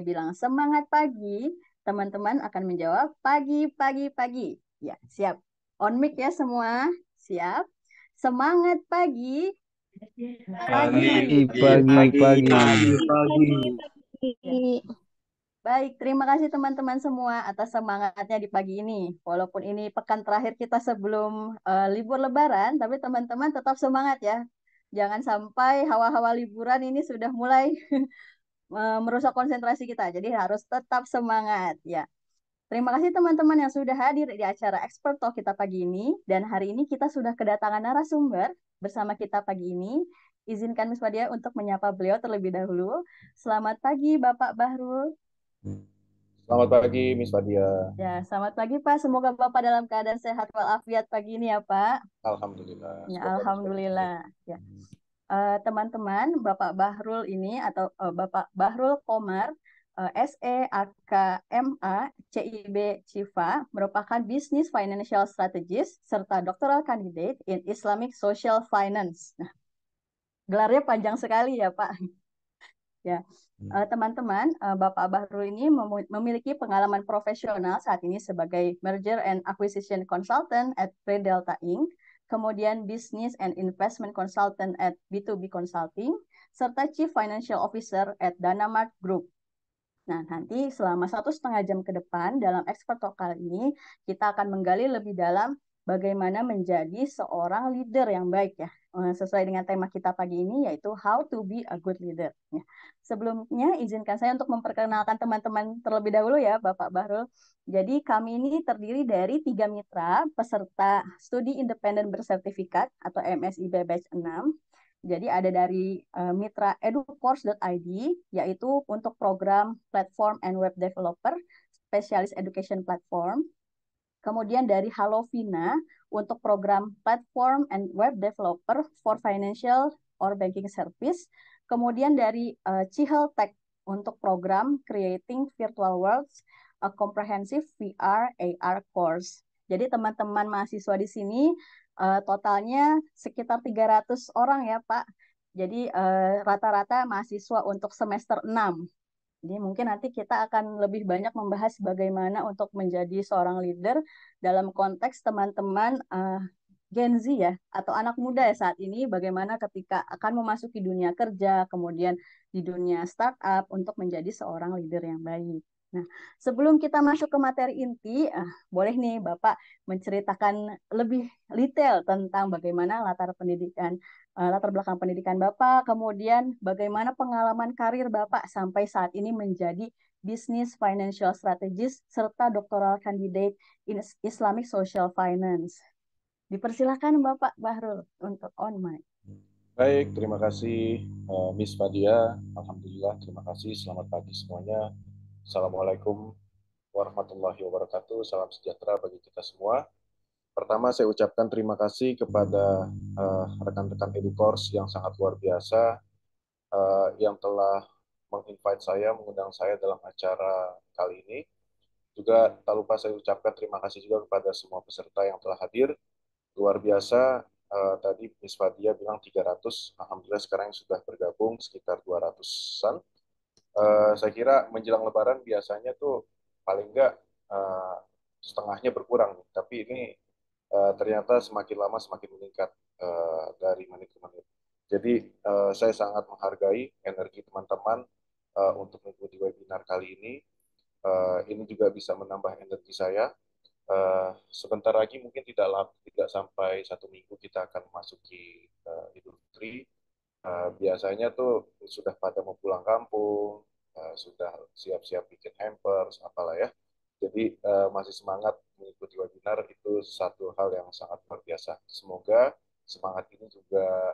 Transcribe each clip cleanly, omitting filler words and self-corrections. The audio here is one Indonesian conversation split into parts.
bilang semangat pagi, teman-teman akan menjawab pagi, pagi, pagi. Ya, siap. On mic ya semua. Siap. Semangat pagi. Pagi, Pagi. pagi, pagi. Baik, terima kasih teman-teman semua atas semangatnya di pagi ini. Walaupun ini pekan terakhir kita sebelum libur Lebaran, tapi teman-teman tetap semangat ya. Jangan sampai hawa-hawa liburan ini sudah mulai merusak konsentrasi kita. Jadi harus tetap semangat ya. Terima kasih teman-teman yang sudah hadir di acara Expert Talk kita pagi ini. Dan hari ini kita sudah kedatangan narasumber bersama kita pagi ini. Izinkan Miss Wadia untuk menyapa beliau terlebih dahulu. Selamat pagi Bapak Bahrul. Selamat pagi, Miss Fadia. Ya, selamat pagi Pak. Semoga Bapak dalam keadaan sehat walafiat pagi ini ya Pak. Alhamdulillah. Ya, Semoga Miss Fadia juga. Alhamdulillah. Ya. Teman-teman, Bapak Bahrul ini atau Bapak Bahrul Komar, SEAKMA CIB Cifa, merupakan Business Financial Strategist serta Doctoral Candidate in Islamic Social Finance. Nah, gelarnya panjang sekali ya Pak. Ya, teman-teman, Bapak Bahrul ini memiliki pengalaman profesional saat ini sebagai Merger and Acquisition Consultant at Pre-Delta Inc., kemudian Business and Investment Consultant at B2B Consulting, serta Chief Financial Officer at Danamark Group. Nah, nanti selama 1,5 jam ke depan dalam Expert Talk kali ini, kita akan menggali lebih dalam bagaimana menjadi seorang leader yang baik ya. Sesuai dengan tema kita pagi ini yaitu How to be a good leader. Ya. Sebelumnya izinkan saya untuk memperkenalkan teman-teman terlebih dahulu ya Bapak Bahrul. Jadi kami ini terdiri dari 3 mitra peserta studi independen bersertifikat atau MSIB Batch 6. Jadi ada dari mitra educourse.id yaitu untuk program platform and web developer, specialist education platform. Kemudian dari Halovina untuk program platform and web developer for financial or banking service. Kemudian dari Cihel Tech untuk program creating virtual worlds, a comprehensive VR AR course. Jadi teman-teman mahasiswa di sini totalnya sekitar 300 orang ya Pak. Jadi rata-rata mahasiswa untuk semester 6. Jadi mungkin nanti kita akan lebih banyak membahas bagaimana untuk menjadi seorang leader dalam konteks teman-teman Gen Z ya, atau anak muda ya saat ini, bagaimana ketika akan memasuki dunia kerja, kemudian di dunia startup untuk menjadi seorang leader yang baik. Nah, sebelum kita masuk ke materi inti, boleh nih Bapak menceritakan lebih detail tentang bagaimana latar belakang pendidikan Bapak, kemudian bagaimana pengalaman karir Bapak sampai saat ini menjadi Business Financial Strategist serta Doctoral Candidate in Islamic Social Finance. Dipersilakan Bapak Bahrul untuk on mic. Baik, terima kasih Miss Fadia. Alhamdulillah, terima kasih. Selamat pagi semuanya. Assalamualaikum warahmatullahi wabarakatuh. Salam sejahtera bagi kita semua. Pertama, saya ucapkan terima kasih kepada rekan-rekan Educourse yang sangat luar biasa yang telah menginvite saya, mengundang saya dalam acara kali ini. Juga tak lupa saya ucapkan terima kasih juga kepada semua peserta yang telah hadir. Luar biasa, tadi Miss Fadia bilang 300, alhamdulillah sekarang yang sudah bergabung sekitar 200-an. Saya kira menjelang Lebaran biasanya tuh paling enggak setengahnya berkurang, tapi ini ternyata semakin lama semakin meningkat dari menit ke menit. Jadi saya sangat menghargai energi teman-teman untuk mengikuti webinar kali ini. Ini juga bisa menambah energi saya. Sebentar lagi mungkin tidak sampai 1 minggu kita akan memasuki Idul Fitri. Biasanya tuh sudah pada mau pulang kampung, sudah siap-siap bikin hampers, apalah ya. Jadi masih semangat mengikuti webinar itu satu hal yang sangat luar biasa. Semoga semangat ini juga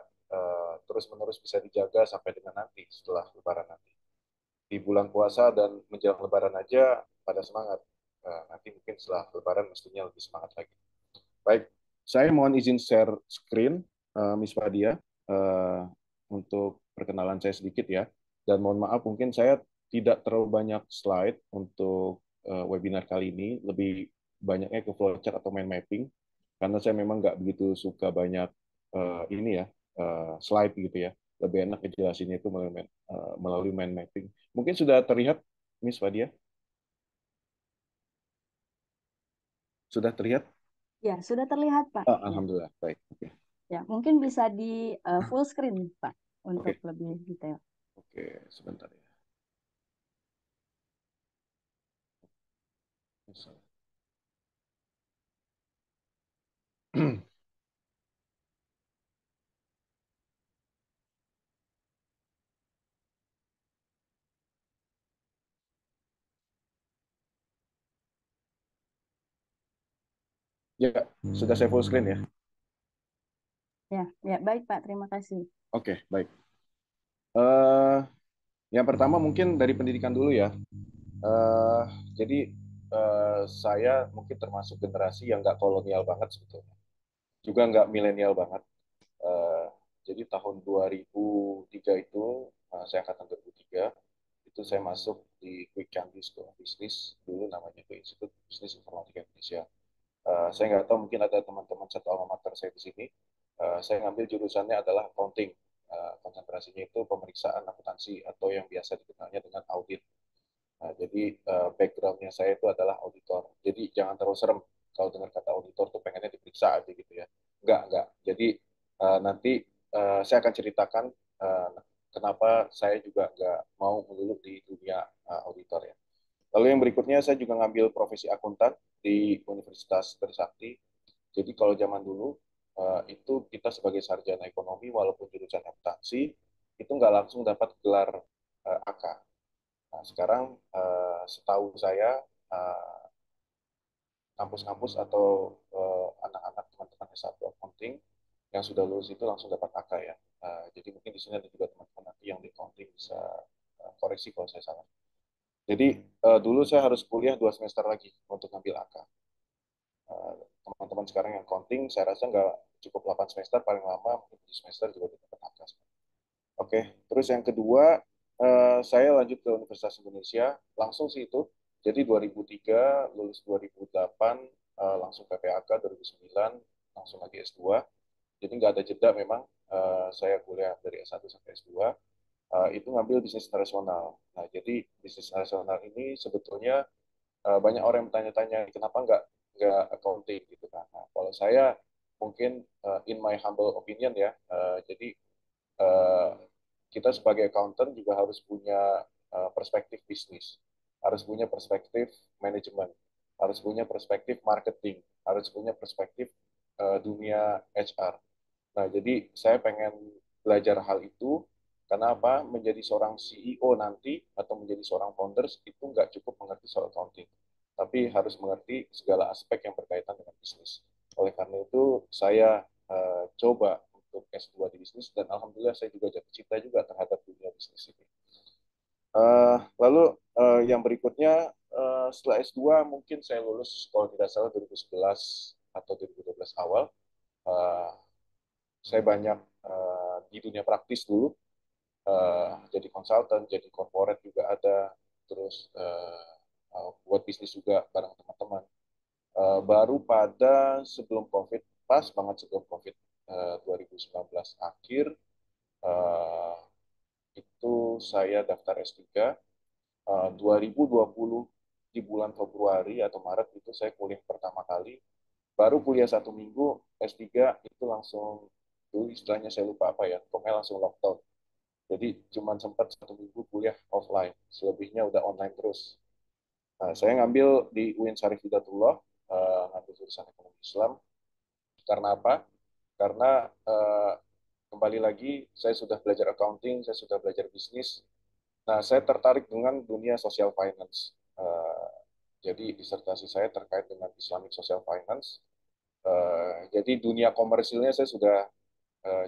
terus-menerus bisa dijaga sampai dengan nanti setelah Lebaran nanti. Di bulan puasa dan menjelang Lebaran aja pada semangat. Nanti mungkin setelah Lebaran mestinya lebih semangat lagi. Baik, saya mohon izin share screen, Miss Fadia, untuk perkenalan saya sedikit ya. Dan mohon maaf, mungkin saya tidak terlalu banyak slide untuk webinar kali ini, lebih banyaknya ke flowchart atau mind mapping, karena saya memang nggak begitu suka banyak ini ya, slide gitu ya. Lebih enak ngejelasinnya itu melalui mind mapping. Mungkin sudah terlihat Miss Fadia, sudah terlihat? Ya, sudah terlihat, Pak. Oh, Ya, alhamdulillah, baik. Oke, ya, mungkin bisa di full screen, Pak, untuk oke, lebih detail. oke, sebentar ya. Ya, sudah saya full screen ya. Ya, ya, baik, Pak. Terima kasih. Oke, baik. Eh, yang pertama mungkin dari pendidikan dulu ya. Eh, jadi saya mungkin termasuk generasi yang nggak kolonial banget sebetulnya, juga nggak milenial banget. Eh, jadi tahun 2003 itu, saya angkatan 2003, itu saya masuk di Quick Candy School of Business, dulu namanya itu Institut Bisnis Informatika Indonesia. Saya nggak tahu, mungkin ada teman-teman satu alma mater saya di sini. Saya ngambil jurusannya adalah accounting. Konsentrasinya itu pemeriksaan akuntansi atau yang biasa dikenalnya dengan audit. Nah, jadi backgroundnya saya itu adalah auditor. Jadi jangan terlalu serem kalau dengar kata auditor tuh pengennya diperiksa aja gitu ya. Enggak. Jadi nanti saya akan ceritakan uh, kenapa saya juga nggak mau melulu di dunia auditor ya. Lalu yang berikutnya saya juga ngambil profesi akuntan di Universitas Trisakti. Jadi kalau zaman dulu itu kita sebagai sarjana ekonomi walaupun jurusan akuntansi itu nggak langsung dapat gelar AK. Nah, sekarang setahu saya uh, kampus-kampus atau anak-anak teman-teman S1 accounting yang sudah lulus itu langsung dapat AK ya. Jadi mungkin di sini ada juga teman-teman nanti yang di accounting bisa koreksi kalau saya salah. Jadi dulu saya harus kuliah 2 semester lagi untuk ngambil AK. Teman-teman sekarang yang accounting saya rasa nggak cukup 8 semester, paling lama mungkin 7 semester juga dapat AK. Oke, terus yang kedua, saya lanjut ke Universitas Indonesia, langsung sih itu. Jadi 2003, lulus 2008, langsung PPAK 2009, langsung lagi S2. Jadi nggak ada jeda memang, saya kuliah dari S1 sampai S2, itu ngambil bisnis internasional. Nah, jadi bisnis internasional ini sebetulnya banyak orang yang bertanya-tanya, kenapa nggak accounting gitu kan. Nah, kalau saya mungkin in my humble opinion ya, jadi eh, kita sebagai accountant juga harus punya perspektif bisnis, harus punya perspektif manajemen, harus punya perspektif marketing, harus punya perspektif dunia HR. Nah, jadi saya pengen belajar hal itu karena apa? Menjadi seorang CEO nanti atau menjadi seorang founders itu nggak cukup mengerti soal accounting, tapi harus mengerti segala aspek yang berkaitan dengan bisnis. Oleh karena itu, saya coba untuk S2 di bisnis dan alhamdulillah saya juga jatuh cinta juga terhadap dunia bisnis ini. Lalu yang berikutnya setelah S2 mungkin saya lulus kalau tidak salah 2011 atau 2012 awal. Uh, saya banyak di dunia praktis dulu, jadi konsultan, jadi corporate juga ada, terus buat bisnis juga bareng teman-teman. Baru pada sebelum COVID, pas banget sebelum COVID 2019 akhir, uh, itu saya daftar S3. 2020 di bulan Februari atau Maret itu saya kuliah pertama kali. Baru kuliah 1 minggu, S3 itu langsung, dulu istilahnya saya lupa apa ya, pokoknya langsung lockdown. Jadi cuma sempat 1 minggu kuliah offline, selebihnya udah online terus. Nah, saya ngambil di UIN Syarif Hidayatullah, ngambil jurusan ekonomi Islam. Karena apa? Karena kembali lagi, saya sudah belajar accounting, saya sudah belajar bisnis. Nah, saya tertarik dengan dunia social finance. Jadi disertasi saya terkait dengan Islamic Social Finance. Jadi dunia komersilnya saya sudah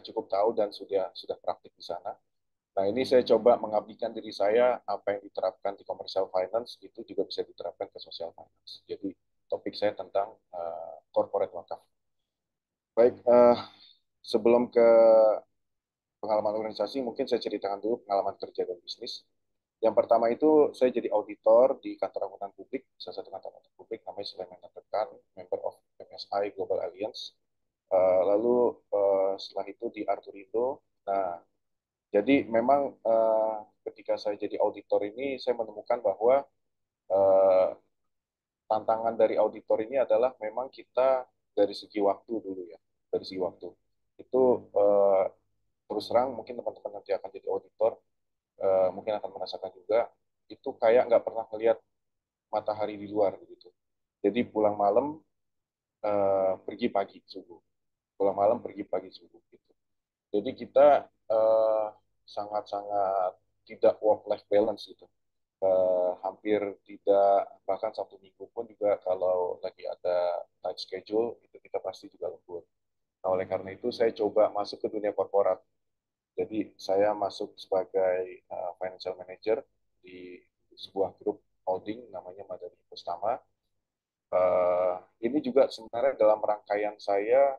cukup tahu dan sudah praktik di sana. Nah, ini saya coba mengabdikan diri saya, apa yang diterapkan di commercial finance itu juga bisa diterapkan ke social finance. Jadi topik saya tentang corporate wakaf. Baik, sebelum ke pengalaman organisasi, mungkin saya ceritakan dulu pengalaman kerja dan bisnis. Yang pertama itu saya jadi auditor di kantor akuntan publik, salah satu kantor akuntan publik namanya Sulaiman Tekan, member of MSI Global Alliance. Lalu setelah itu di Arturindo. Nah, Jadi memang ketika saya jadi auditor ini, saya menemukan bahwa eh, tantangan dari auditor ini adalah memang kita dari segi waktu dulu ya, dari segi waktu. Itu terus terang mungkin teman-teman nanti akan jadi auditor, mungkin akan merasakan juga, itu kayak nggak pernah melihat matahari di luar begitu. Jadi pulang malam, pergi pagi subuh. Pulang malam, pergi pagi subuh gitu. Jadi kita sangat-sangat tidak work-life balance gitu. Hampir tidak, bahkan satu minggu pun juga kalau lagi ada tight schedule itu kita pasti juga lembur. Nah, oleh karena itu saya coba masuk ke dunia korporat. Jadi saya masuk sebagai financial manager di sebuah grup holding namanya Madani Investama. Ini juga sebenarnya dalam rangkaian saya,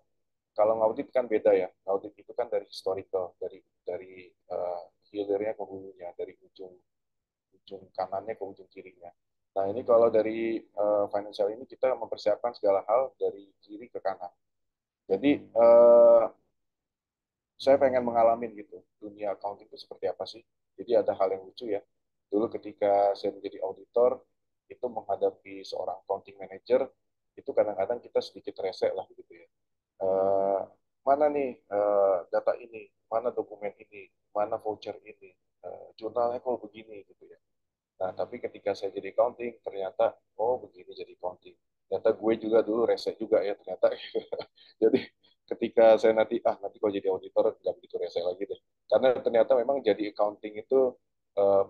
kalau ngaudit kan beda ya. Ngaudit itu kan dari historical, dari hilirnya ke hulunya, dari ujung ujung kanannya ke ujung kirinya. Nah, ini kalau dari financial ini kita mempersiapkan segala hal dari kiri ke kanan. Jadi saya pengen mengalami gitu dunia accounting itu seperti apa sih. Jadi ada hal yang lucu ya. Dulu ketika saya menjadi auditor itu menghadapi seorang accounting manager itu kadang-kadang kita sedikit rese lah gitu ya. Eh, Mana nih data ini, mana dokumen ini, mana voucher ini, jurnalnya kok begini gitu ya. Nah, tapi ketika saya jadi accounting, ternyata, oh begini jadi accounting. Ternyata gue juga dulu rese juga ya, ternyata. Jadi ketika saya nanti kalau jadi auditor, nggak begitu rese lagi deh. Karena ternyata memang jadi accounting itu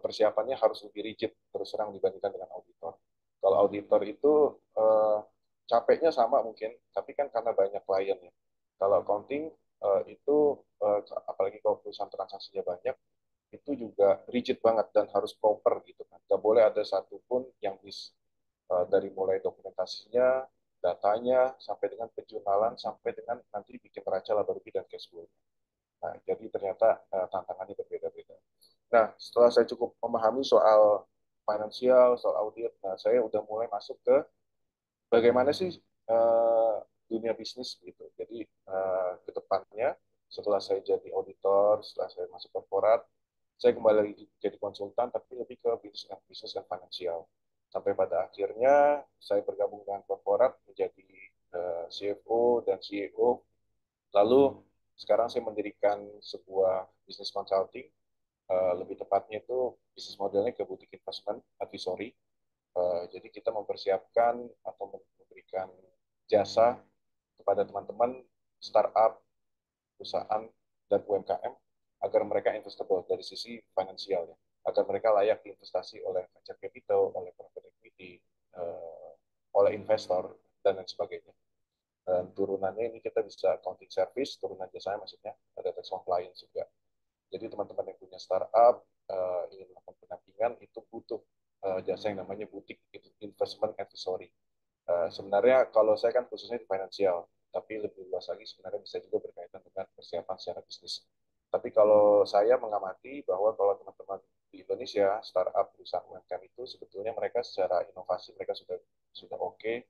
persiapannya harus lebih rigid, terus terang dibandingkan dengan auditor. Kalau auditor itu capeknya sama mungkin, tapi kan karena banyak klien ya. Kalau accounting itu, apalagi kalau perusahaan transaksinya banyak, itu juga rigid banget dan harus proper gitu kan. Gak boleh ada satupun yang miss. Dari mulai dokumentasinya, datanya, sampai dengan penjualan, sampai dengan nanti bikin neraca laba rugi dan cash flow. Nah, jadi ternyata tantangannya berbeda-beda. Nah, setelah saya cukup memahami soal finansial, soal audit, nah saya udah mulai masuk ke bagaimana sih dunia bisnis gitu. Jadi ke depannya setelah saya jadi auditor, setelah saya masuk korporat, saya kembali lagi jadi konsultan tapi lebih ke bisnis dan finansial. Sampai pada akhirnya saya bergabung dengan korporat menjadi CFO dan CEO. Lalu sekarang saya mendirikan sebuah bisnis consulting, lebih tepatnya itu bisnis modelnya ke boutique investment advisory. Jadi kita mempersiapkan atau memberikan jasa kepada teman-teman startup, perusahaan, dan UMKM agar mereka investable dari sisi finansial ya, agar mereka layak diinvestasi oleh venture capital, oleh private equity, oleh investor, dan lain sebagainya. Dan turunannya ini kita bisa accounting service, turunan jasanya maksudnya, ada tax compliance juga. Jadi teman-teman yang punya startup, ingin melakukan pendampingan, itu butuh jasa yang namanya boutique investment advisory. Sebenarnya kalau saya kan khususnya di finansial, tapi lebih luas lagi sebenarnya bisa juga berkaitan dengan persiapan secara bisnis. Tapi kalau saya mengamati bahwa kalau teman-teman di Indonesia, startup perusahaan UMKM itu sebetulnya mereka secara inovasi mereka sudah oke, okay.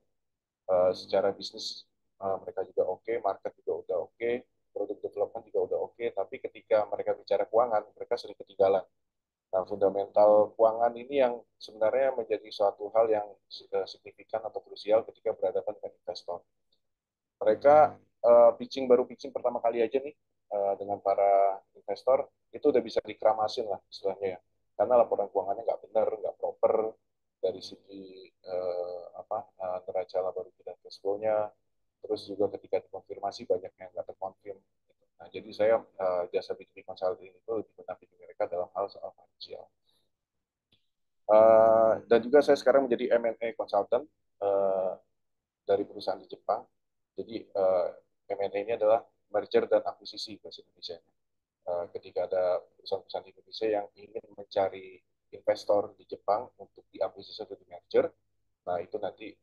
Secara bisnis mereka juga oke, okay. Market juga udah oke, okay. Produk development juga udah oke, okay. Tapi ketika mereka bicara keuangan, mereka sering ketinggalan. Nah, fundamental keuangan ini yang sebenarnya menjadi suatu hal yang signifikan atau krusial ketika berhadapan dengan investor. Mereka baru pitching pertama kali aja nih dengan para investor, itu udah bisa dikeramasin lah istilahnya ya. Karena laporan keuangannya nggak benar, nggak proper dari segi neraca laba rugi dan cash flow-nya. Terus juga ketika dikonfirmasi banyak yang nggak terkonfirm. Nah, jadi saya jasa B2B consulting itu lebih menampingi mereka dalam hal soal finansial. Dan juga saya sekarang menjadi M&A consultant uh, dari perusahaan di Jepang. Jadi M&A ini adalah merger dan akuisisi bahasa Indonesia. Ketika ada perusahaan-perusahaan di Indonesia yang ingin mencari investor di Jepang untuk diakuisisi atau di merger, nah itu nanti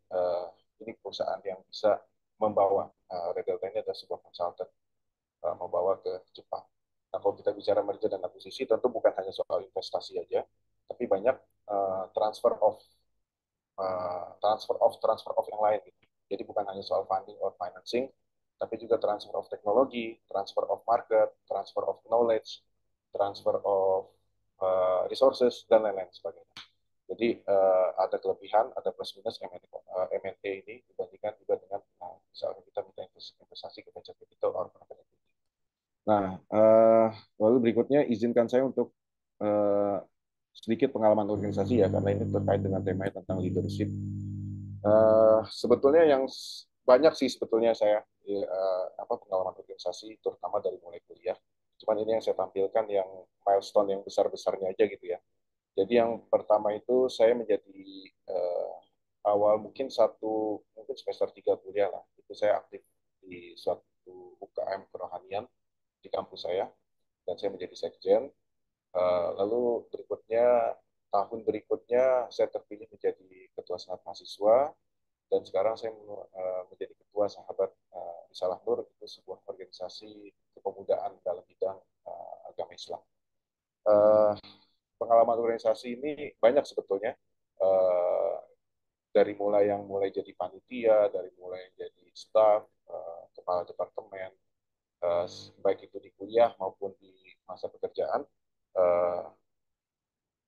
ini perusahaan yang bisa membawa Redel ini adalah sebuah konsultan membawa ke Jepang. Nah, kalau kita bicara merger dan akuisisi, tentu bukan hanya soal investasi aja, tapi banyak transfer of yang lain gitu. Jadi bukan hanya soal funding or financing, tapi juga transfer of teknologi, transfer of market, transfer of knowledge, transfer of resources, dan lain-lain sebagainya. Jadi ada kelebihan, ada plus minus M&A ini dibandingkan juga dengan misalnya kita minta investasi ke venture capital atau private equity. Nah, lalu berikutnya izinkan saya untuk sedikit pengalaman organisasi ya, karena ini terkait dengan tema tentang leadership. Sebetulnya yang banyak sih sebetulnya saya pengalaman organisasi, terutama dari mulai kuliah. Cuman ini yang saya tampilkan yang milestone yang besar-besarnya aja gitu ya. Jadi yang pertama itu saya menjadi awal mungkin semester 3 kuliah lah. Itu saya aktif di suatu UKM kerohanian di kampus saya dan saya menjadi sekjen. Lalu tahun berikutnya saya terpilih menjadi ketua senat mahasiswa dan sekarang saya menjadi ketua sahabat Risalah Nur, itu sebuah organisasi kepemudaan dalam bidang agama Islam. Uh, Pengalaman organisasi ini banyak sebetulnya, dari mulai jadi panitia, dari mulai jadi staf, kepala departemen, baik itu di kuliah maupun di masa pekerjaan.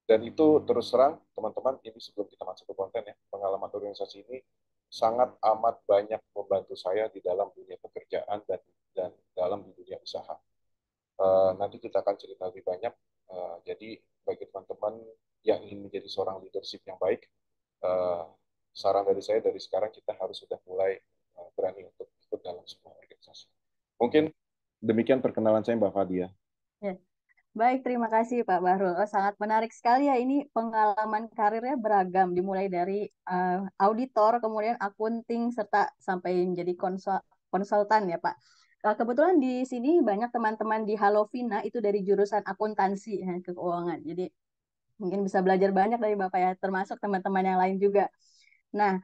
Dan itu terus terang teman-teman, ini sebelum kita masuk ke konten ya, pengalaman organisasi ini sangat amat banyak membantu saya di dalam dunia pekerjaan dan dalam dunia usaha. Nanti kita akan cerita lebih banyak. Jadi bagi teman-teman yang ingin menjadi seorang leadership yang baik, saran dari saya dari sekarang kita harus sudah mulai berani untuk ikut dalam sebuah organisasi. Mungkin demikian perkenalan saya, Mbak Fadia. Ya. Baik, terima kasih Pak Bahrul. Sangat menarik sekali ya, ini pengalaman karirnya beragam, dimulai dari auditor, kemudian akunting, serta sampai menjadi konsultan ya Pak. Kebetulan di sini banyak teman-teman di Halovina itu dari jurusan akuntansi ya, keuangan. Jadi mungkin bisa belajar banyak dari Bapak ya, termasuk teman-teman yang lain juga. Nah,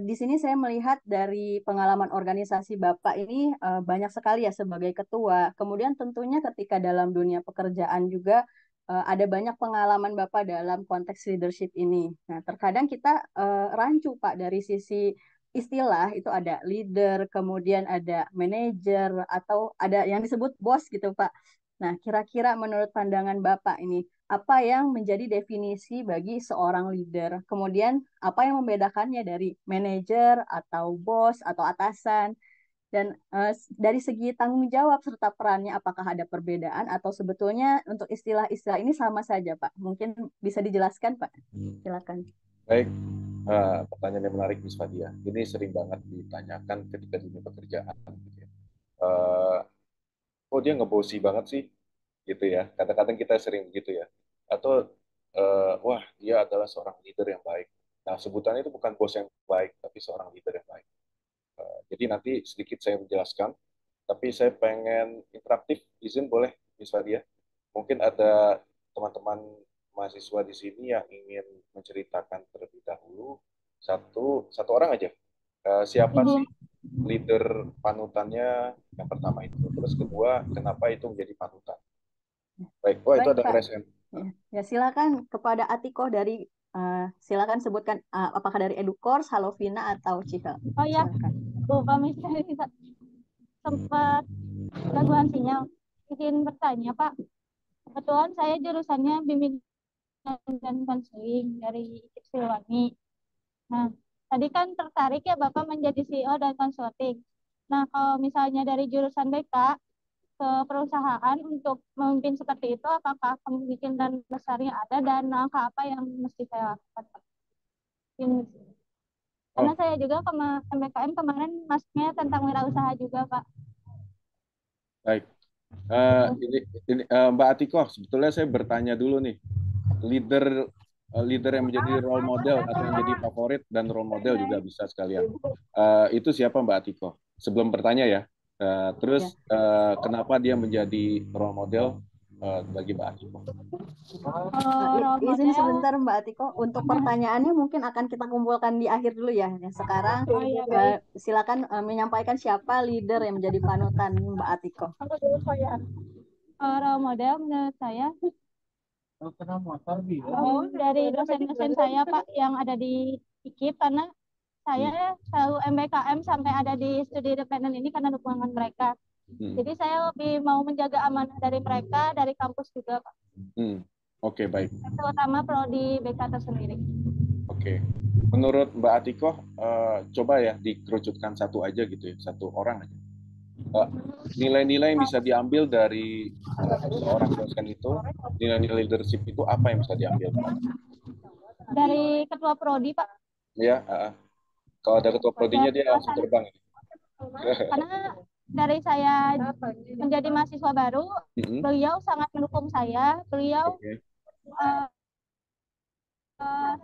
di sini saya melihat dari pengalaman organisasi Bapak ini banyak sekali ya sebagai ketua. Kemudian tentunya ketika dalam dunia pekerjaan juga ada banyak pengalaman Bapak dalam konteks leadership ini. Nah, terkadang kita rancu Pak dari sisi istilah, itu ada leader, kemudian ada manajer, atau ada yang disebut bos gitu Pak. Nah, kira-kira menurut pandangan Bapak ini, apa yang menjadi definisi bagi seorang leader? Kemudian apa yang membedakannya dari manajer atau bos atau atasan? Dan dari segi tanggung jawab serta perannya, apakah ada perbedaan atau sebetulnya untuk istilah-istilah ini sama saja, Pak? Mungkin bisa dijelaskan, Pak. Silakan. Baik, pertanyaan yang menarik, Miss Fadia. Ini sering banget ditanyakan ketika dunia pekerjaan. Gitu ya. Oh dia ngebosi banget sih, gitu ya. Kadang-kadang kita sering begitu ya. Atau wah dia adalah seorang leader yang baik. Nah sebutannya itu bukan bos yang baik, tapi seorang leader yang baik. Jadi nanti sedikit saya menjelaskan, tapi saya pengen interaktif, izin boleh, Miss Fadia? Mungkin ada teman-teman mahasiswa di sini yang ingin menceritakan terlebih dahulu, satu orang aja. Siapa sih leader panutannya yang pertama itu? Terus kedua, kenapa itu menjadi panutan? Baik, oh itu Baik, ada Pak. raise hand. Ya, ya, silakan kepada Atiko dari silakan sebutkan apakah dari Edukors, Halovina atau Cihel. Oh ya, Silakan. kami sempat gangguan sinyal. Izin bertanya, Pak. Kebetulan saya jurusannya bimbingan dan konseling dari Silwangi. Nah, tadi kan tertarik ya Bapak menjadi CEO dan konsulting. Nah, kalau misalnya dari jurusan BK ke perusahaan untuk memimpin seperti itu, apakah kemungkinan besarnya ada dan langkah apa yang mesti saya lakukan, Pak? Karena Oh, saya juga MBKM kemarin masuknya tentang wirausaha juga, Pak. baik. Mbak Atiko, sebetulnya saya bertanya dulu nih, leader leader yang menjadi role model atau yang jadi favorit dan role model juga bisa sekalian. Itu siapa Mbak Atiko? Sebelum bertanya ya. Ya. Kenapa dia menjadi role model bagi Mbak Atiko? Izin sebentar Mbak Atiko, untuk pertanyaannya mungkin akan kita kumpulkan di akhir dulu ya. Sekarang silakan menyampaikan siapa leader yang menjadi panutan Mbak Atiko. Role model menurut saya dari dosen-dosen saya Pak yang ada di IKIP, karena saya selalu MBKM sampai ada di studi independen ini karena dukungan mereka. Hmm. Jadi saya lebih mau menjaga amanah dari mereka, dari kampus juga, Pak. Oke, baik. Terutama prodi BK tersendiri. Oke. Menurut Mbak Atikoh, coba ya dikerucutkan satu aja gitu ya, satu orang aja. Nilai-nilai yang bisa diambil dari seorang dosen itu, nilai-nilai leadership itu apa yang bisa diambil? Dari ketua prodi, Pak. Ya, kalau ada ketua prodinya dia langsung Karena terbang. dari saya menjadi mahasiswa baru, Mm-mm. beliau sangat mendukung saya. Beliau Oke. uh,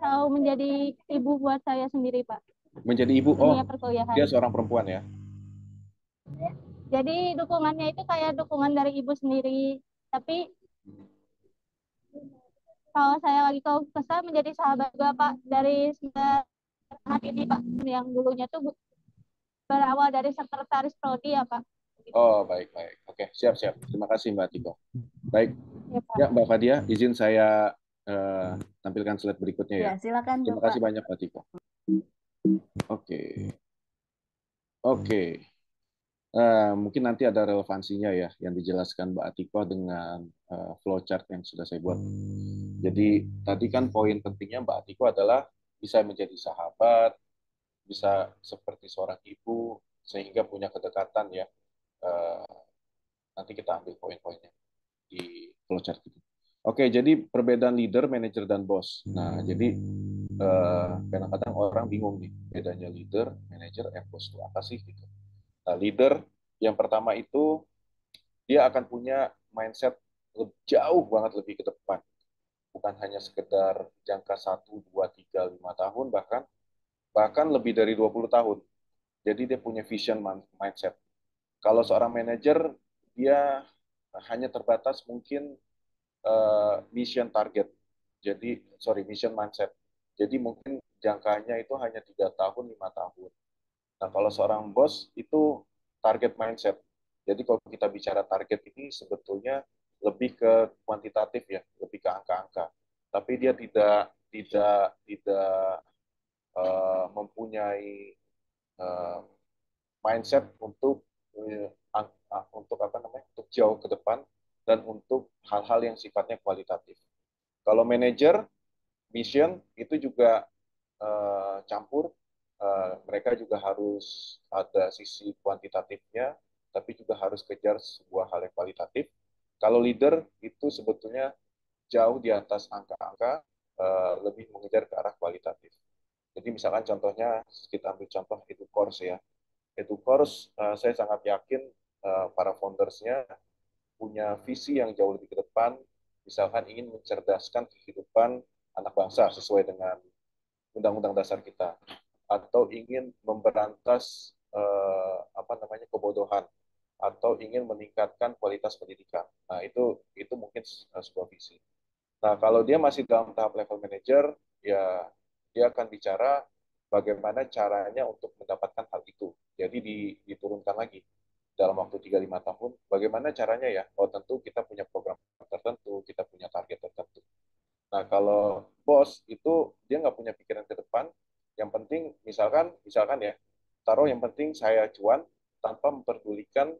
selalu menjadi ibu buat saya sendiri, Pak. Menjadi ibu, Dunia perkuliahan. dia seorang perempuan ya? Jadi dukungannya itu kayak dukungan dari ibu sendiri. Tapi kalau saya lagi kesal menjadi sahabat juga, Pak. Dari saat ini, Pak, yang dulunya tuh berawal dari sekretaris prodi ya, Pak. Oh, baik-baik. Oke, siap-siap. Terima kasih Mbak Tiko. Baik. Ya, Pak. Ya, Mbak Fadia, izin saya tampilkan slide berikutnya ya. Ya, silakan Terima Bapak. kasih banyak Mbak Tiko. Oke. Oke. Mungkin nanti ada relevansinya ya yang dijelaskan Mbak Atiko dengan flowchart yang sudah saya buat. Jadi tadi kan poin pentingnya Mbak Atiko adalah bisa menjadi sahabat, bisa seperti seorang ibu, sehingga punya kedekatan ya. Eh, Nanti kita ambil poin-poinnya di flowchart itu. Oke, jadi perbedaan leader, manager, dan bos. Nah, jadi kadang-kadang orang bingung nih, bedanya leader, manager, and bos itu apa sih gitu. Nah, leader yang pertama itu dia akan punya mindset jauh banget lebih ke depan. Bukan hanya sekedar jangka 1, 2, 3, 5 tahun, bahkan bahkan lebih dari 20 tahun. Jadi dia punya vision mindset. Kalau seorang manajer, dia hanya terbatas mungkin mission target. Jadi, sorry, mission mindset. Jadi mungkin jangkanya itu hanya 3 tahun, 5 tahun. Nah, kalau seorang bos itu target mindset. Jadi kalau kita bicara target ini sebetulnya lebih ke kuantitatif ya, lebih ke angka-angka. Tapi dia tidak mempunyai uh, mindset untuk apa namanya, untuk jauh ke depan dan untuk hal-hal yang sifatnya kualitatif. Kalau manajer mission itu juga campur. Mereka juga harus ada sisi kuantitatifnya, tapi juga harus kejar sebuah hal yang kualitatif. Kalau leader itu sebetulnya jauh di atas angka-angka, lebih mengejar ke arah kualitatif. Jadi misalkan contohnya kita ambil contoh EduCourse ya. EduCourse saya sangat yakin para foundersnya punya visi yang jauh lebih ke depan, misalkan ingin mencerdaskan kehidupan anak bangsa sesuai dengan Undang-Undang Dasar kita, atau ingin memberantas apa namanya kebodohan, atau ingin meningkatkan kualitas pendidikan. Nah, itu mungkin sebuah visi. Nah, kalau dia masih dalam tahap level manager, ya dia akan bicara bagaimana caranya untuk mendapatkan hal itu. Jadi diturunkan lagi dalam waktu 3-5 tahun, bagaimana caranya ya? Oh, tentu kita punya program tertentu, kita punya target tertentu. Nah, kalau bos itu dia nggak punya pikiran ke depan. Yang penting, misalkan ya, taruh yang penting saya cuan tanpa memperdulikan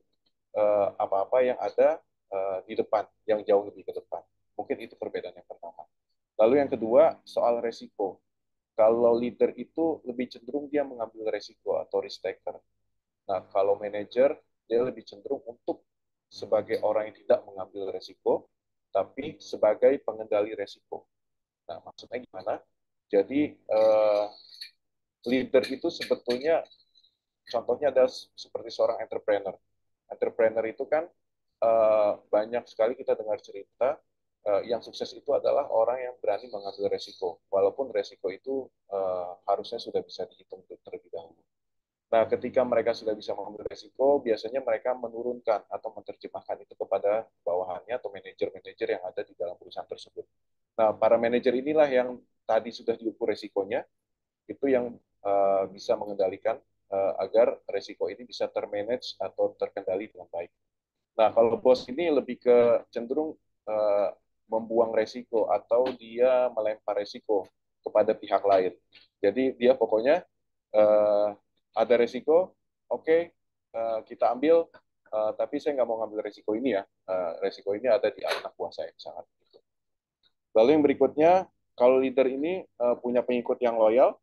apa-apa yang ada di depan, yang jauh lebih ke depan. Mungkin itu perbedaan yang pertama. Lalu yang kedua, soal resiko. Kalau leader itu lebih cenderung dia mengambil resiko atau risk taker. Nah, kalau manajer, dia lebih cenderung untuk sebagai orang yang tidak mengambil resiko, tapi sebagai pengendali resiko. Nah, maksudnya gimana? Jadi, leader itu sebetulnya contohnya ada seperti seorang entrepreneur. Entrepreneur itu kan banyak sekali kita dengar cerita yang sukses itu adalah orang yang berani mengambil resiko, walaupun resiko itu harusnya sudah bisa dihitung terlebih dahulu. Nah, ketika mereka sudah bisa mengambil resiko, biasanya mereka menurunkan atau menerjemahkan itu kepada bawahannya atau manajer-manajer yang ada di dalam perusahaan tersebut. Nah, para manajer inilah yang tadi sudah diukur resikonya, itu yang bisa mengendalikan agar resiko ini bisa termanage atau terkendali dengan baik. Nah, kalau bos ini lebih ke cenderung uh, membuang resiko atau dia melempar resiko kepada pihak lain. Jadi dia pokoknya uh, ada resiko, oke, kita ambil, tapi saya nggak mau ngambil resiko ini ya. Resiko ini ada di anak buah saya sangat. Lalu yang berikutnya, kalau leader ini punya pengikut yang loyal,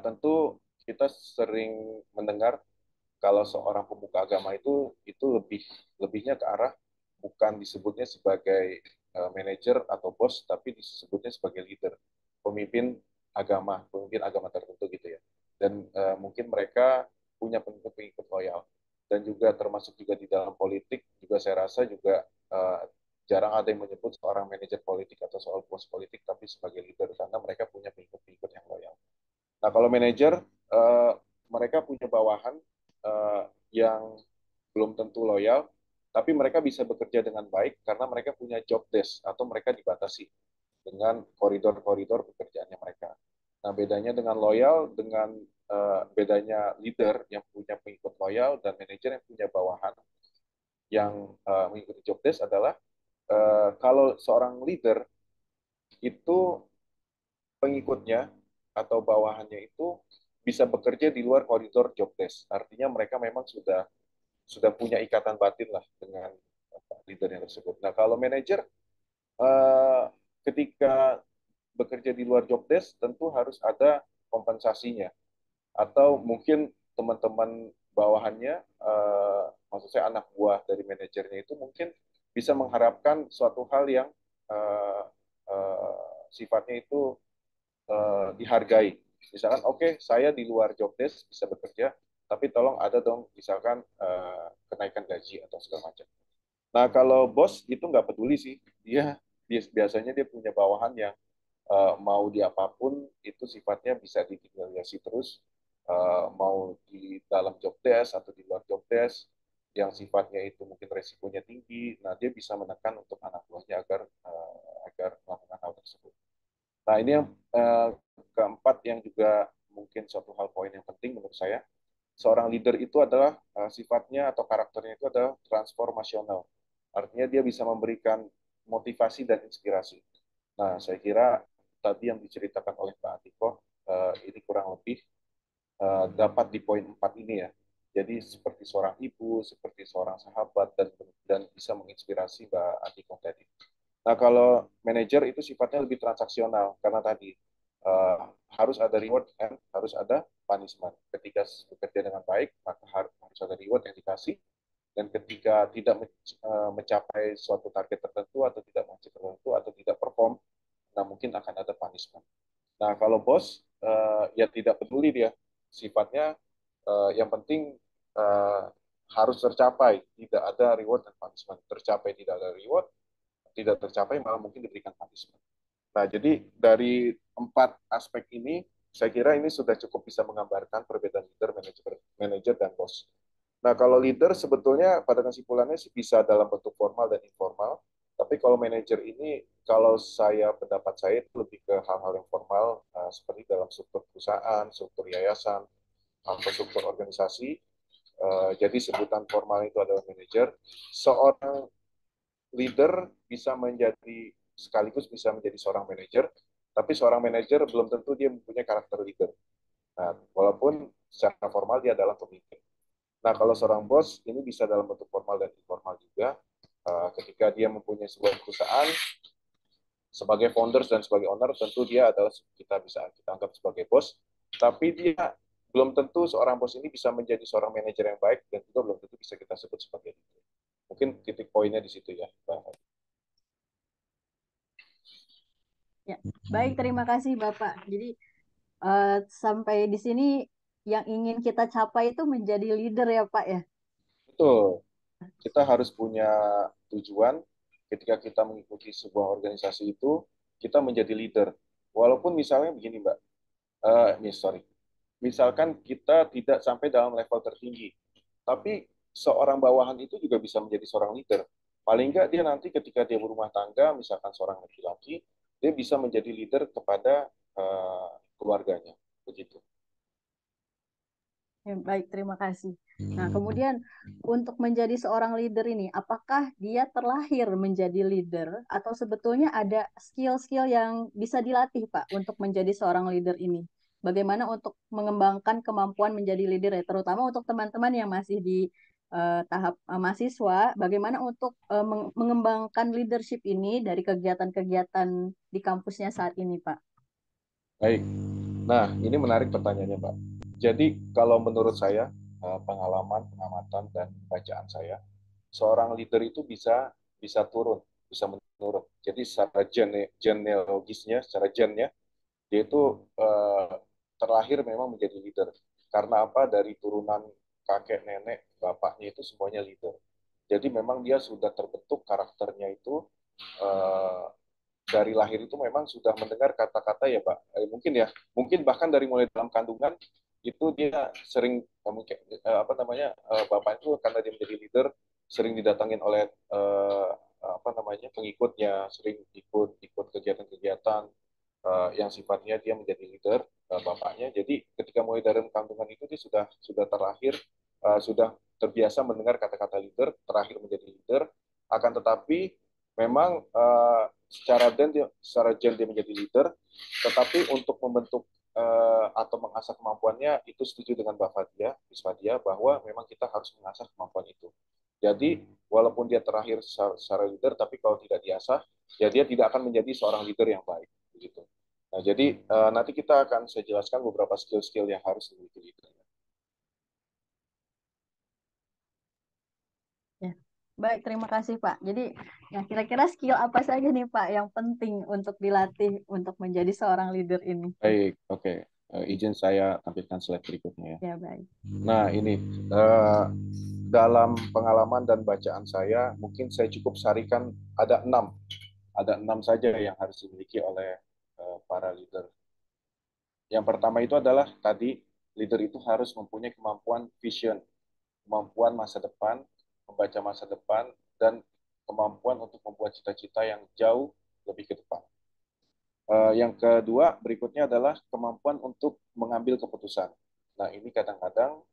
tentu kita sering mendengar kalau seorang pemuka agama itu lebihnya ke arah bukan disebutnya sebagai manajer atau bos, tapi disebutnya sebagai leader, pemimpin agama tertentu gitu ya. Dan mungkin mereka punya pengikut-pengikut loyal. Dan juga termasuk juga di dalam politik juga saya rasa juga jarang ada yang menyebut seorang manajer politik atau soal bos politik tapi sebagai leader karena mereka punya pengikut-pengikut yang loyal. Nah, kalau manajer, uh, mereka punya bawahan uh, yang belum tentu loyal, tapi mereka bisa bekerja dengan baik karena mereka punya job desk atau mereka dibatasi dengan koridor-koridor pekerjaannya mereka. Nah, bedanya dengan loyal, dengan bedanya leader yang punya pengikut loyal dan manajer yang punya bawahan yang mengikuti job desk adalah kalau seorang leader itu pengikutnya atau bawahannya itu bisa bekerja di luar koridor job desk. Artinya mereka memang sudah punya ikatan batin lah dengan leader yang tersebut. Nah, kalau manajer eh, ketika bekerja di luar job desk tentu harus ada kompensasinya atau mungkin teman-teman bawahannya maksud saya anak buah dari manajernya itu mungkin bisa mengharapkan suatu hal yang uh, sifatnya itu dihargai. Misalkan, oke, saya di luar job desk bisa bekerja, tapi tolong ada dong, misalkan kenaikan gaji atau segala macam. Nah, kalau bos itu nggak peduli sih, dia biasanya dia punya bawahan yang mau di apapun itu sifatnya bisa ditinggalasi terus, mau di dalam job desk atau di luar job desk, yang sifatnya itu mungkin resikonya tinggi, nah dia bisa menekan untuk anak buahnya agar melakukan hal tersebut. Nah, ini yang keempat yang juga mungkin suatu hal poin yang penting menurut saya. Seorang leader itu adalah sifatnya atau karakternya itu adalah transformasional. Artinya dia bisa memberikan motivasi dan inspirasi. Nah, saya kira tadi yang diceritakan oleh Pak Atiko ini kurang lebih dapat di poin 4 ini ya. Jadi seperti seorang ibu, seperti seorang sahabat dan bisa menginspirasi Mbak Atiko tadi. Nah, kalau manajer itu sifatnya lebih transaksional karena tadi harus ada reward and harus ada punishment. Ketika bekerja dengan baik, maka harus ada reward yang dikasih dan ketika tidak mencapai suatu target tertentu atau tidak mencapai tertentu atau tidak perform, nah mungkin akan ada punishment. Nah, kalau bos ya tidak peduli dia. Sifatnya yang penting uh, harus tercapai, tidak ada reward dan punishment. Tercapai tidak ada reward, tidak tercapai malah mungkin diberikan punishment. Nah, jadi dari 4 aspek ini, saya kira ini sudah cukup bisa menggambarkan perbedaan leader, manajer, dan bos. Nah, kalau leader sebetulnya pada kesimpulannya sih bisa dalam bentuk formal dan informal. Tapi kalau manajer ini, kalau pendapat saya itu lebih ke hal-hal yang formal, seperti dalam struktur perusahaan, struktur yayasan, atau struktur organisasi. Jadi sebutan formal itu adalah manajer. Seorang leader bisa menjadi sekaligus bisa menjadi seorang manajer, tapi seorang manajer belum tentu dia mempunyai karakter leader. Nah, walaupun secara formal dia adalah pemimpin. Nah, kalau seorang bos ini bisa dalam bentuk formal dan informal juga. Ketika dia mempunyai sebuah perusahaan sebagai founders dan sebagai owner, tentu dia adalah kita bisa kita anggap sebagai bos. Tapi dia belum tentu seorang bos ini bisa menjadi seorang manajer yang baik dan juga belum tentu bisa kita sebut sebagai leader. Mungkin titik poinnya di situ ya, Pak. Ya, baik, terima kasih Bapak. Jadi sampai di sini yang ingin kita capai itu menjadi leader ya Pak ya. Betul. Kita harus punya tujuan ketika kita mengikuti sebuah organisasi itu, kita menjadi leader. Walaupun misalnya begini, Mbak, sorry, misalkan kita tidak sampai dalam level tertinggi, tapi seorang bawahan itu juga bisa menjadi seorang leader. Paling nggak dia nanti ketika dia berumah tangga, misalkan seorang laki-laki, dia bisa menjadi leader kepada keluarganya. Begitu. Ya, baik, terima kasih. Nah, kemudian untuk menjadi seorang leader ini, apakah dia terlahir menjadi leader atau sebetulnya ada skill-skill yang bisa dilatih, Pak, untuk menjadi seorang leader ini? Bagaimana untuk mengembangkan kemampuan menjadi leader ya, terutama untuk teman-teman yang masih di tahap mahasiswa, bagaimana untuk mengembangkan leadership ini dari kegiatan-kegiatan di kampusnya saat ini, Pak? Baik. Nah, ini menarik pertanyaannya, Pak. Jadi, kalau menurut saya, pengalaman, pengamatan, dan bacaan saya, seorang leader itu bisa bisa turun, bisa menurun. Jadi, secara genealogisnya, secara gennya, dia itu terlahir memang menjadi leader. Karena apa? Dari turunan kakek, nenek, bapaknya itu semuanya leader. Jadi memang dia sudah terbentuk karakternya itu eh, dari lahir itu memang sudah mendengar kata-kata ya Pak. Mungkin bahkan dari mulai dalam kandungan itu dia sering mungkin apa namanya bapak itu karena dia menjadi leader sering didatangin oleh apa namanya pengikutnya, sering ikut ikut kegiatan-kegiatan yang sifatnya dia menjadi leader bapaknya. Jadi ketika mulai dari kandungan itu dia sudah terlahir sudah terbiasa mendengar kata-kata leader, terakhir menjadi leader. Akan tetapi memang secara gen dia menjadi leader, tetapi untuk membentuk atau mengasah kemampuannya itu setuju dengan Mbak Fadia bahwa memang kita harus mengasah kemampuan itu. Jadi walaupun dia terakhir secara leader, tapi kalau tidak diasah, ya dia tidak akan menjadi seorang leader yang baik. Begitu. Nah, jadi nanti kita akan saya jelaskan beberapa skill-skill yang harus dimiliki leader. Ya. Baik, terima kasih Pak. Jadi, ya kira-kira skill apa saja nih Pak yang penting untuk dilatih untuk menjadi seorang leader ini? Baik, oke. Izin saya tampilkan slide berikutnya ya. Ya, baik. Nah, ini dalam pengalaman dan bacaan saya, mungkin saya cukup sarikan ada enam saja yang harus dimiliki oleh para leader. Yang pertama itu adalah tadi leader itu harus mempunyai kemampuan vision, kemampuan masa depan, membaca masa depan, dan kemampuan untuk membuat cita-cita yang jauh lebih ke depan. Yang kedua berikutnya adalah kemampuan untuk mengambil keputusan. Nah ini kadang-kadang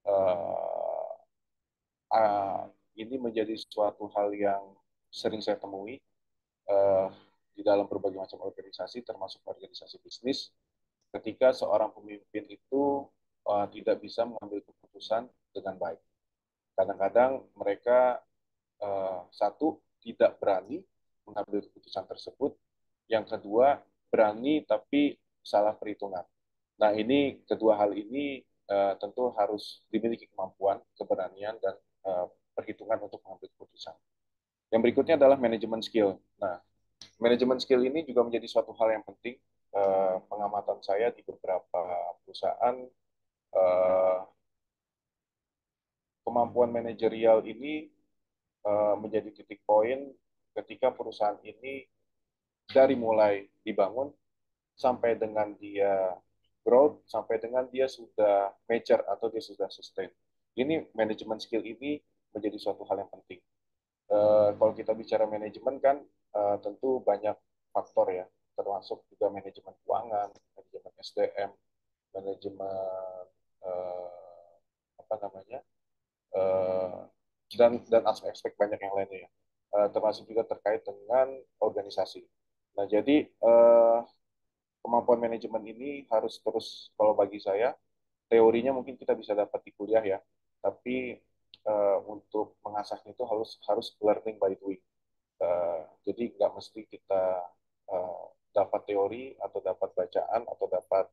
uh, uh, ini menjadi suatu hal yang sering saya temui uh, di dalam berbagai macam organisasi, termasuk organisasi bisnis, ketika seorang pemimpin itu tidak bisa mengambil keputusan dengan baik. Kadang-kadang mereka satu tidak berani mengambil keputusan tersebut, yang kedua berani tapi salah perhitungan. Nah ini kedua hal ini tentu harus dimiliki kemampuan, keberanian dan perhitungan untuk mengambil keputusan. Yang berikutnya adalah manajemen skill. Nah manajemen skill ini juga menjadi suatu hal yang penting. Pengamatan saya di beberapa perusahaan kemampuan manajerial ini menjadi titik poin ketika perusahaan ini dari mulai dibangun sampai dengan dia growth, sampai dengan dia sudah mature atau dia sudah sustain. Ini manajemen skill ini menjadi suatu hal yang penting. Kalau kita bicara manajemen kan tentu banyak faktor ya, termasuk juga manajemen keuangan, manajemen SDM, manajemen apa namanya uh, dan aspek-aspek banyak yang lainnya ya. Termasuk juga terkait dengan organisasi. Nah, jadi kemampuan manajemen ini harus terus, kalau bagi saya, teorinya mungkin kita bisa dapat di kuliah ya, tapi untuk mengasahnya itu harus harus learning by doing. Jadi nggak mesti kita dapat teori atau dapat bacaan atau dapat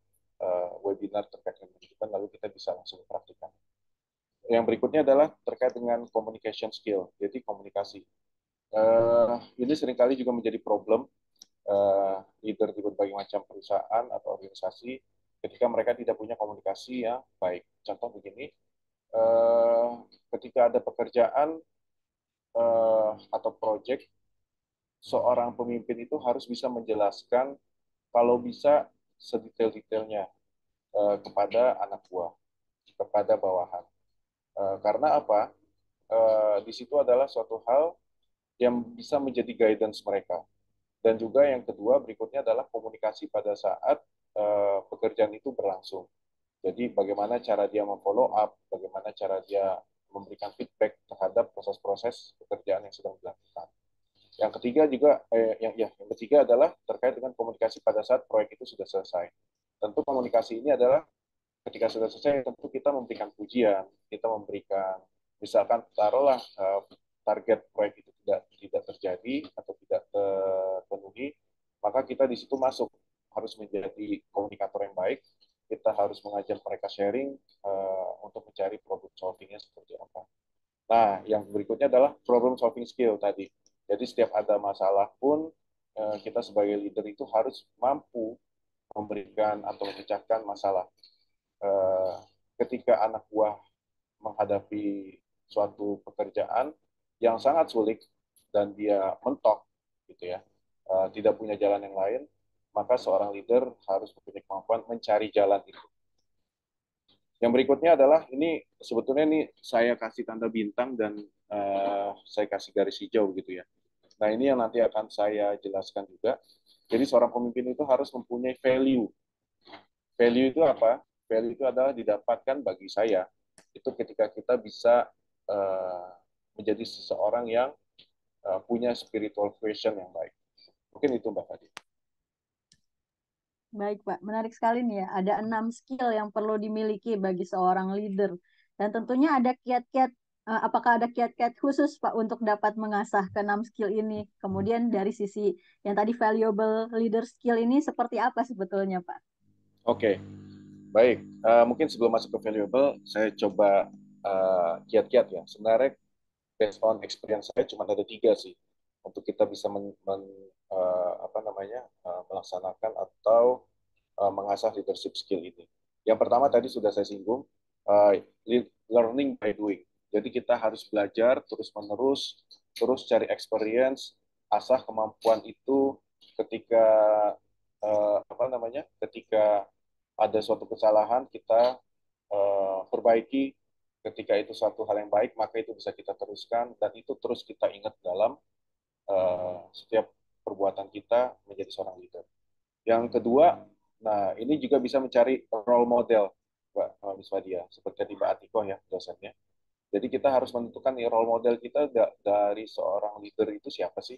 webinar terkait dengan manajemen lalu kita bisa langsung praktikkan. Yang berikutnya adalah terkait dengan communication skill, jadi komunikasi. Ini seringkali juga menjadi problem leader di berbagai macam perusahaan atau organisasi ketika mereka tidak punya komunikasi yang baik. Contoh begini, ketika ada pekerjaan atau project, seorang pemimpin itu harus bisa menjelaskan kalau bisa sedetail-detailnya kepada anak buah, kepada bawahan. Karena apa? Di situ adalah suatu hal yang bisa menjadi guidance mereka. Dan juga yang kedua berikutnya adalah komunikasi pada saat pekerjaan itu berlangsung. Jadi bagaimana cara dia memfollow up, bagaimana cara dia memberikan feedback terhadap proses-proses pekerjaan yang sedang dilakukan. Yang ketiga juga yang ketiga adalah terkait dengan komunikasi pada saat proyek itu sudah selesai. Tentu komunikasi ini adalah ketika sudah selesai tentu kita memberikan pujian, kita memberikan Misalkan taruhlah target proyek itu tidak terjadi atau tidak terpenuhi, maka kita di situ masuk, harus menjadi komunikator yang baik. Kita harus mengajak mereka sharing untuk mencari problem solving-nya seperti apa. Nah, yang berikutnya adalah problem solving skill tadi. Jadi setiap ada masalah pun kita sebagai leader itu harus mampu memberikan atau memecahkan masalah. Eh, Ketika anak buah menghadapi suatu pekerjaan yang sangat sulit dan dia mentok gitu ya, tidak punya jalan yang lain, maka seorang leader harus mempunyai kemampuan mencari jalan itu. Yang berikutnya adalah ini sebetulnya ini saya kasih tanda bintang dan saya kasih garis hijau gitu ya. Nah, ini yang nanti akan saya jelaskan juga. Jadi seorang pemimpin itu harus mempunyai value. Value itu apa? Value itu adalah didapatkan bagi saya itu ketika kita bisa uh, menjadi seseorang yang punya spiritual question yang baik. Mungkin itu Mbak Fadil. Baik, Pak. Menarik sekali nih ya. Ada 6 skill yang perlu dimiliki bagi seorang leader. Dan tentunya ada kiat-kiat, apakah ada kiat-kiat khusus, Pak, untuk dapat mengasah ke 6 skill ini? Kemudian dari sisi yang tadi valuable leader skill ini seperti apa sebetulnya, Pak? Oke, baik. Mungkin sebelum masuk ke valuable, saya coba kiat-kiat ya. Sebenarnya based on experience saya cuma ada 3 sih untuk kita bisa apa namanya melaksanakan atau mengasah leadership skill ini. Yang pertama tadi sudah saya singgung, uh, learning by doing. Jadi kita harus belajar terus-menerus, terus cari experience, asah kemampuan itu ketika apa namanya, ketika ada suatu kesalahan kita perbaiki. Ketika itu suatu hal yang baik, maka itu bisa kita teruskan dan itu terus kita ingat dalam setiap perbuatan kita menjadi seorang leader. Yang kedua, nah ini juga bisa mencari role model, Mbak Miss Fadia, seperti di Mbak Atiko ya dosennya. Jadi kita harus menentukan nih role model kita dari seorang leader itu siapa sih,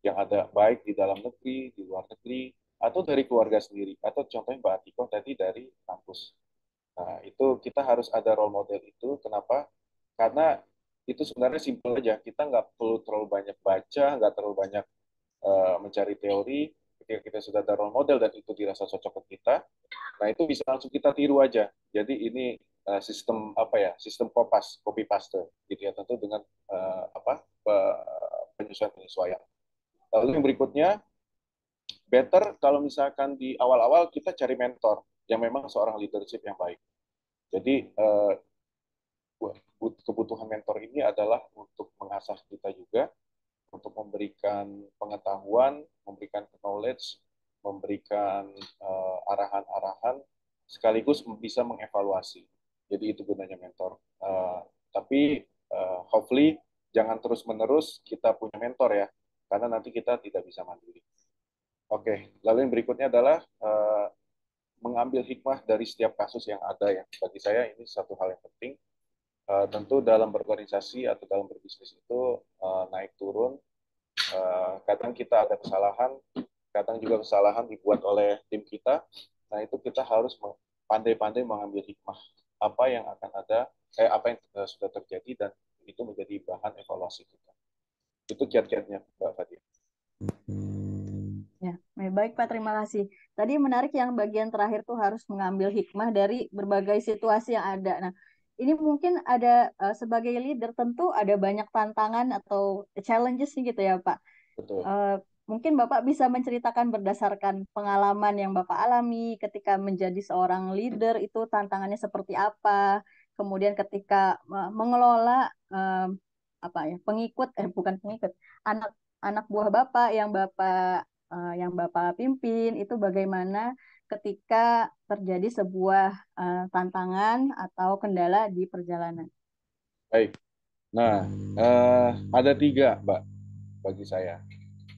yang ada baik di dalam negeri, di luar negeri, atau dari keluarga sendiri, atau contohnya Mbak Atiko tadi dari kampus. Nah itu kita harus ada role model itu. Kenapa? Karena itu sebenarnya simpel aja. Kita nggak perlu terlalu banyak baca, nggak terlalu banyak mencari teori. Ketika kita sudah ada role model dan itu dirasa cocok ke kita, nah itu bisa langsung kita tiru aja. Jadi ini sistem apa ya? Sistem copy paste gitu ya, tentu dengan apa penyesuaian-penyesuaian. Lalu yang berikutnya, better kalau misalkan di awal-awal kita cari mentor yang memang seorang leadership yang baik. Jadi kebutuhan mentor ini adalah untuk mengasah kita juga, untuk memberikan pengetahuan, memberikan knowledge, memberikan arahan-arahan, sekaligus bisa mengevaluasi. Jadi itu gunanya mentor. Tapi hopefully jangan terus-menerus kita punya mentor ya, karena nanti kita tidak bisa mandiri. Oke, lalu yang berikutnya adalah mengambil hikmah dari setiap kasus yang ada ya. Bagi saya ini satu hal yang penting. Tentu dalam berorganisasi atau dalam berbisnis itu naik turun. Kadang kita ada kesalahan, kadang juga kesalahan dibuat oleh tim kita. Nah itu kita harus pandai-pandai mengambil hikmah apa yang akan ada, apa yang sudah terjadi dan itu menjadi bahan evaluasi kita. Itu kiat-kiatnya, Mbak Fadia. Ya, baik Pak, terima kasih. Tadi menarik yang bagian terakhir tuh harus mengambil hikmah dari berbagai situasi yang ada. Nah, ini mungkin ada sebagai leader tentu ada banyak tantangan atau challenges nih gitu ya Pak. Betul. Mungkin Bapak bisa menceritakan berdasarkan pengalaman yang Bapak alami ketika menjadi seorang leader itu tantangannya seperti apa. Kemudian ketika mengelola apa ya pengikut bukan pengikut anak anak buah Bapak yang Bapak pimpin itu bagaimana ketika terjadi sebuah tantangan atau kendala di perjalanan. Baik. Nah, ada 3, Mbak, bagi saya.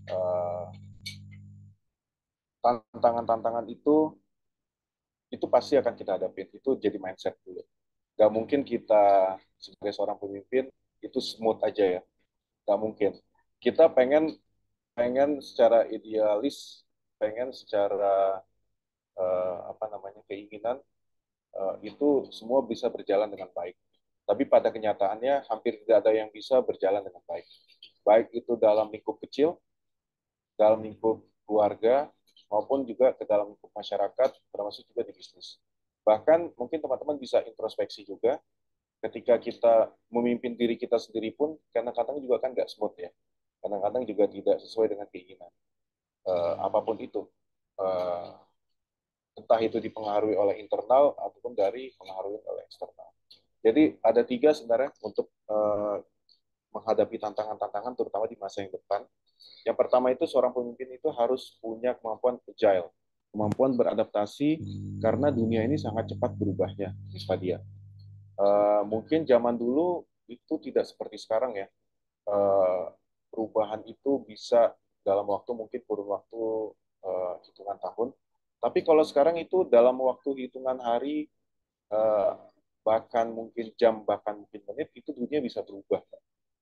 Eh, Tantangan-tantangan itu pasti akan kita hadapi. Itu jadi mindset dulu. Gak mungkin kita sebagai seorang pemimpin itu smooth aja ya. Gak mungkin. Kita pengen pengen secara idealis, pengen secara apa namanya keinginan itu semua bisa berjalan dengan baik. Tapi pada kenyataannya hampir tidak ada yang bisa berjalan dengan baik. Baik itu dalam lingkup kecil, dalam lingkup keluarga, maupun juga ke dalam lingkup masyarakat, termasuk juga di bisnis. Bahkan mungkin teman-teman bisa introspeksi juga, ketika kita memimpin diri kita sendiri pun, kadang-kadang juga kan nggak smooth ya. Kadang-kadang juga tidak sesuai dengan keinginan. Apapun itu. Eh, Entah itu dipengaruhi oleh internal ataupun dari pengaruhi oleh eksternal. Jadi ada tiga sebenarnya untuk menghadapi tantangan-tantangan terutama di masa yang depan. Yang pertama itu seorang pemimpin itu harus punya kemampuan agile, kemampuan beradaptasi karena dunia ini sangat cepat berubahnya, Miss Fadia. Mungkin zaman dulu itu tidak seperti sekarang ya. Uh, Perubahan itu bisa dalam waktu mungkin kurun waktu hitungan tahun. Tapi kalau sekarang itu dalam waktu hitungan hari, uh, bahkan mungkin jam, bahkan mungkin menit, itu dunia bisa berubah.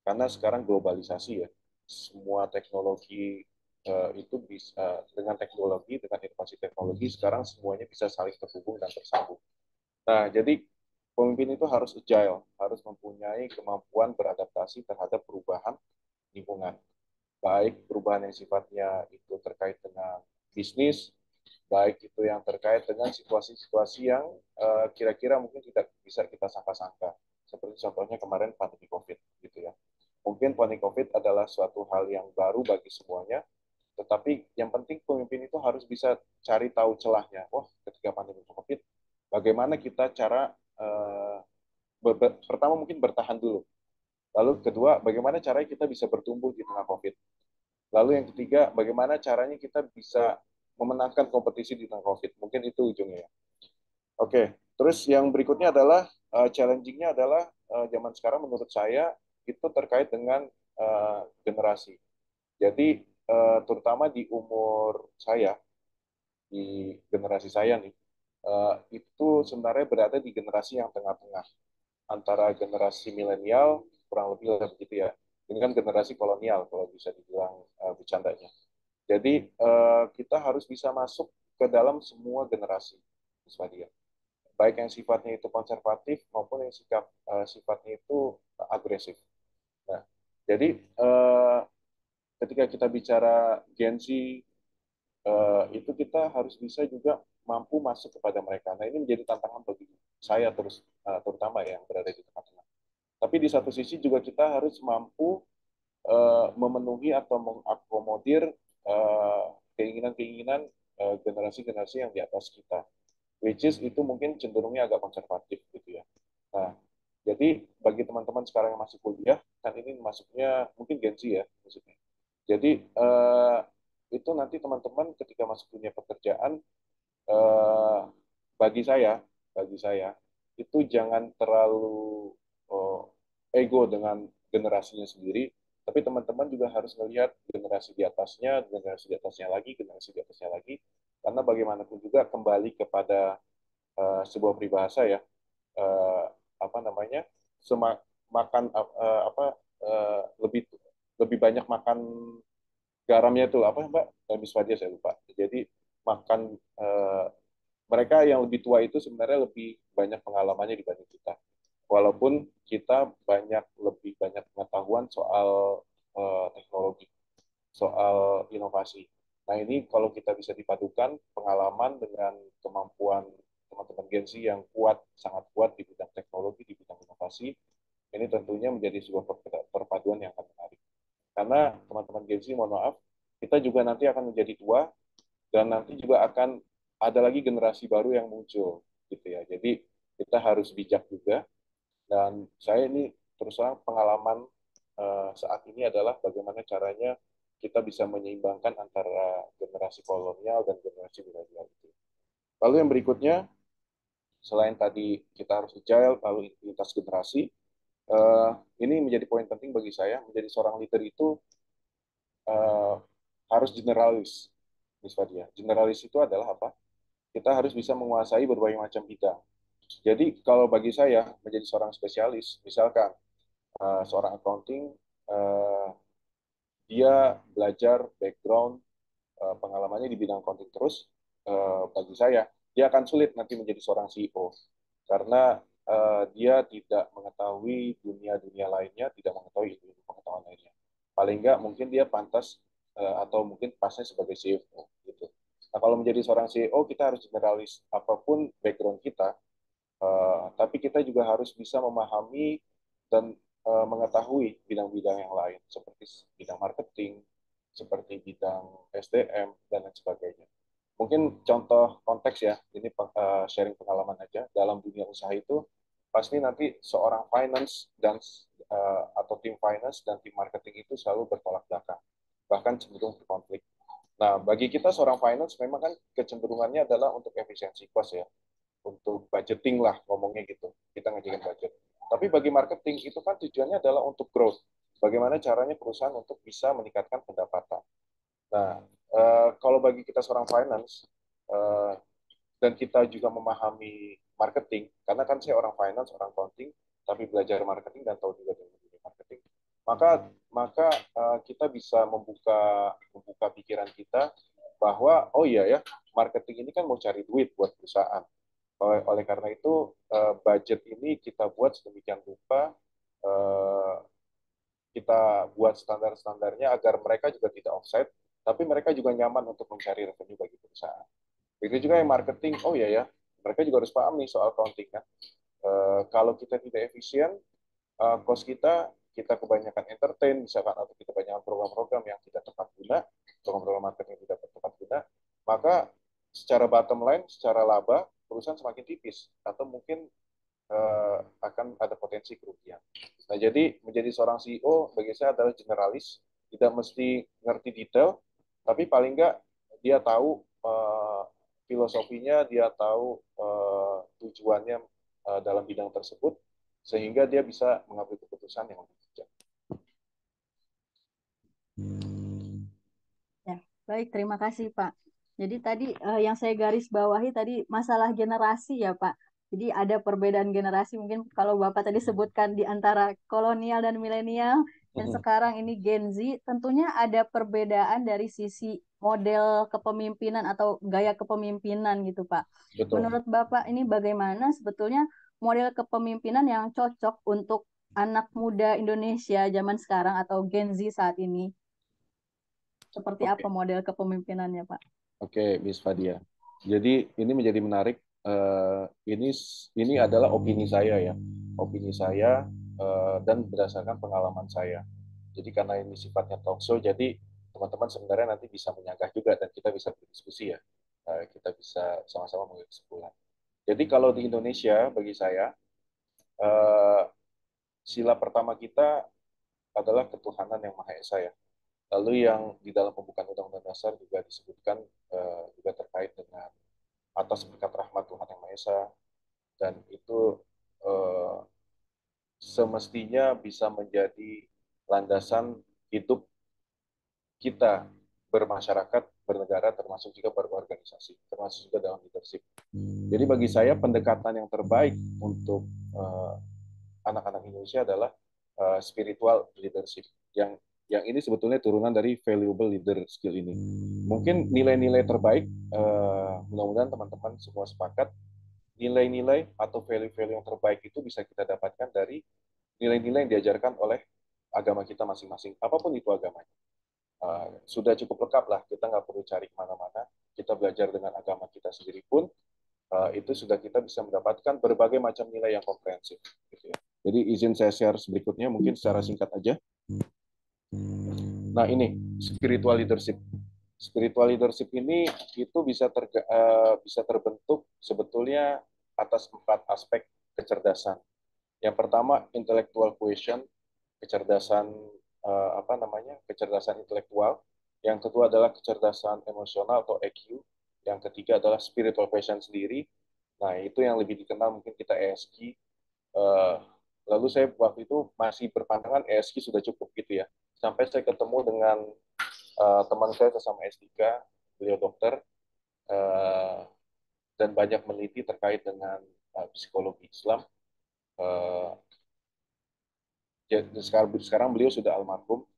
Karena sekarang globalisasi ya, semua teknologi itu bisa dengan teknologi, dengan inovasi teknologi, sekarang semuanya bisa saling terhubung dan tersambung. Nah, jadi pemimpin itu harus agile, harus mempunyai kemampuan beradaptasi terhadap perubahan lingkungan. Baik perubahan yang sifatnya itu terkait dengan bisnis, baik itu yang terkait dengan situasi-situasi yang kira-kira mungkin tidak bisa kita sangka-sangka. Seperti contohnya kemarin pandemi COVID gitu ya. Mungkin pandemi COVID adalah suatu hal yang baru bagi semuanya, tetapi yang penting pemimpin itu harus bisa cari tahu celahnya. Wah, ketika pandemi COVID, bagaimana kita cara pertama mungkin bertahan dulu. Lalu kedua, bagaimana caranya kita bisa bertumbuh di tengah COVID. Lalu yang ketiga, bagaimana caranya kita bisa memenangkan kompetisi di tengah COVID. Mungkin itu ujungnya. Oke, terus yang berikutnya adalah challenging-nya adalah zaman sekarang menurut saya itu terkait dengan generasi. Jadi terutama di umur saya, di generasi saya nih, itu sebenarnya berada di generasi yang tengah-tengah antara generasi milenial kurang lebih begitu ya. Ini kan generasi kolonial kalau bisa dibilang bercandanya. Jadi kita harus bisa masuk ke dalam semua generasi, Iswadia. Baik yang sifatnya itu konservatif maupun yang sifatnya itu agresif. Nah, jadi ketika kita bicara Gen Z, itu kita harus bisa juga mampu masuk kepada mereka. Nah, ini menjadi tantangan bagi saya terus, terutama yang berada di tengah-tengah. Tapi di satu sisi juga kita harus mampu memenuhi atau mengakomodir keinginan-keinginan generasi-generasi yang di atas kita, which is itu mungkin cenderungnya agak konservatif gitu ya. Nah, jadi bagi teman-teman sekarang yang masih kuliah, kan ini masuknya mungkin Gen Z ya maksudnya. Jadi itu nanti teman-teman ketika masuk dunia pekerjaan, eh, bagi saya, bagi saya itu jangan terlalu ego dengan generasinya sendiri, tapi teman-teman juga harus melihat generasi di atasnya lagi, generasi di atasnya lagi, karena bagaimanapun juga kembali kepada sebuah peribahasa ya, eh, apa namanya, makan lebih lebih banyak makan garamnya itu apa Mbak? Miss Fadia saya lupa. Jadi makan mereka yang lebih tua itu sebenarnya lebih banyak pengalamannya dibanding kita. Walaupun kita lebih banyak pengetahuan soal teknologi, soal inovasi. Nah ini kalau kita bisa dipadukan pengalaman dengan kemampuan teman-teman Gen Z yang kuat, sangat kuat di bidang teknologi, di bidang inovasi, ini tentunya menjadi sebuah perpaduan yang akan menarik. Karena teman-teman Gen Z, mohon maaf, kita juga nanti akan menjadi tua dan nanti juga akan ada lagi generasi baru yang muncul gitu ya. Jadi kita harus bijak juga dan saya ini terus terang pengalaman saat ini adalah bagaimana caranya kita bisa menyeimbangkan antara generasi kolonial dan generasi milenial itu. Lalu yang berikutnya, selain tadi kita harus agile, lalu lintas generasi, uh, ini menjadi poin penting bagi saya. Menjadi seorang leader itu uh, harus generalis, Miss Fadia. Generalis itu adalah apa? Kita harus bisa menguasai berbagai macam bidang. Jadi kalau bagi saya menjadi seorang spesialis, misalkan seorang accounting, uh, dia belajar background pengalamannya di bidang accounting terus, bagi saya dia akan sulit nanti menjadi seorang CEO karena dia tidak mengetahui dunia-dunia lainnya, tidak mengetahui ilmu pengetahuan lainnya. Paling nggak mungkin dia pantas atau mungkin pasnya sebagai CFO gitu. Nah, kalau menjadi seorang CEO kita harus generalis apapun background kita, tapi kita juga harus bisa memahami dan mengetahui bidang-bidang yang lain seperti bidang marketing, seperti bidang SDM dan lain sebagainya. Mungkin contoh konteks ya, ini sharing pengalaman aja. Dalam dunia usaha itu pasti nanti seorang finance dan atau tim finance dan tim marketing itu selalu bertolak belakang, bahkan cenderung berkonflik. Nah, bagi kita seorang finance memang kan kecenderungannya adalah untuk efisiensi cost ya, untuk budgeting lah ngomongnya gitu. Kita ngajakin budget. Tapi bagi marketing itu kan tujuannya adalah untuk growth. Bagaimana caranya perusahaan untuk bisa meningkatkan pendapatan. Nah, kalau bagi kita seorang finance dan kita juga memahami marketing, karena kan saya orang finance, orang accounting, tapi belajar marketing dan tahu juga dengan dunia marketing, maka maka kita bisa membuka pikiran kita bahwa oh iya ya, marketing ini kan mau cari duit buat perusahaan. Oleh karena itu budget ini kita buat sedemikian rupa, kita buat standar-standarnya agar mereka juga tidak offside, tapi mereka juga nyaman untuk mencari revenue bagi perusahaan. Begitu juga yang marketing, oh iya ya, mereka juga harus paham nih soal accounting kan. Kalau kita tidak efisien, cost kita kebanyakan entertain, misalkan, atau kita kebanyakan program-program yang tidak tepat guna, program-program marketing yang tidak tepat guna, maka secara bottom line, secara laba, perusahaan semakin tipis, atau mungkin akan ada potensi kerugian. Nah, jadi menjadi seorang CEO bagi saya adalah generalis, tidak mesti ngerti detail, tapi paling nggak dia tahu filosofinya, dia tahu tujuannya dalam bidang tersebut, sehingga dia bisa mengambil keputusan yang lebih bijak. Ya, baik, terima kasih Pak. Jadi tadi yang saya garis bawahi tadi masalah generasi ya Pak. Jadi ada perbedaan generasi mungkin kalau Bapak tadi sebutkan di antara kolonial dan milenial dan sekarang ini Gen Z, tentunya ada perbedaan dari sisi model kepemimpinan atau gaya kepemimpinan gitu Pak. Betul. Menurut Bapak ini bagaimana sebetulnya model kepemimpinan yang cocok untuk anak muda Indonesia zaman sekarang atau Gen Z saat ini? Seperti Oke. apa model kepemimpinannya, Pak? Oke, Miss Fadia. Jadi ini menjadi menarik. Ini adalah opini saya ya, opini saya dan berdasarkan pengalaman saya. Jadi karena ini sifatnya talk show, jadi teman-teman sebenarnya nanti bisa menyanggah juga dan kita bisa berdiskusi ya. Kita bisa sama-sama mengambil kesimpulan. Jadi kalau di Indonesia bagi saya eh, sila pertama kita adalah ketuhanan yang Maha Esa ya. Lalu yang di dalam pembukaan Undang-Undang Dasar juga disebutkan juga terkait dengan atas berkat rahmat Tuhan Yang Maha Esa, dan itu eh, semestinya bisa menjadi landasan hidup kita bermasyarakat, bernegara, termasuk juga berorganisasi, termasuk juga dalam leadership. Jadi bagi saya pendekatan yang terbaik untuk anak-anak Indonesia adalah spiritual leadership yang ini sebetulnya turunan dari valuable leader skill ini. Mungkin nilai-nilai terbaik, mudah-mudahan teman-teman semua sepakat, nilai-nilai atau value-value yang terbaik itu bisa kita dapatkan dari nilai-nilai yang diajarkan oleh agama kita masing-masing, apapun itu agamanya. Sudah cukup lengkap lah, kita nggak perlu cari kemana-mana, kita belajar dengan agama kita sendiri pun, itu sudah kita bisa mendapatkan berbagai macam nilai yang komprehensif. Gitu ya. Jadi izin saya share berikutnya, mungkin secara singkat aja. Nah ini, spiritual leadership. Spiritual leadership ini itu bisa terbentuk sebetulnya atas 4 aspek kecerdasan. Yang pertama, intellectual quotient, kecerdasan kecerdasan intelektual. Yang kedua adalah kecerdasan emosional atau EQ. Yang ketiga adalah spiritual quotient sendiri. Nah, itu yang lebih dikenal mungkin kita ESG. Lalu saya waktu itu masih berpandangan ESG sudah cukup gitu ya. Sampai saya ketemu dengan teman saya sesama S3, beliau dokter, dan banyak meneliti terkait dengan psikologi Islam. Ya, sekarang beliau sudah almarhum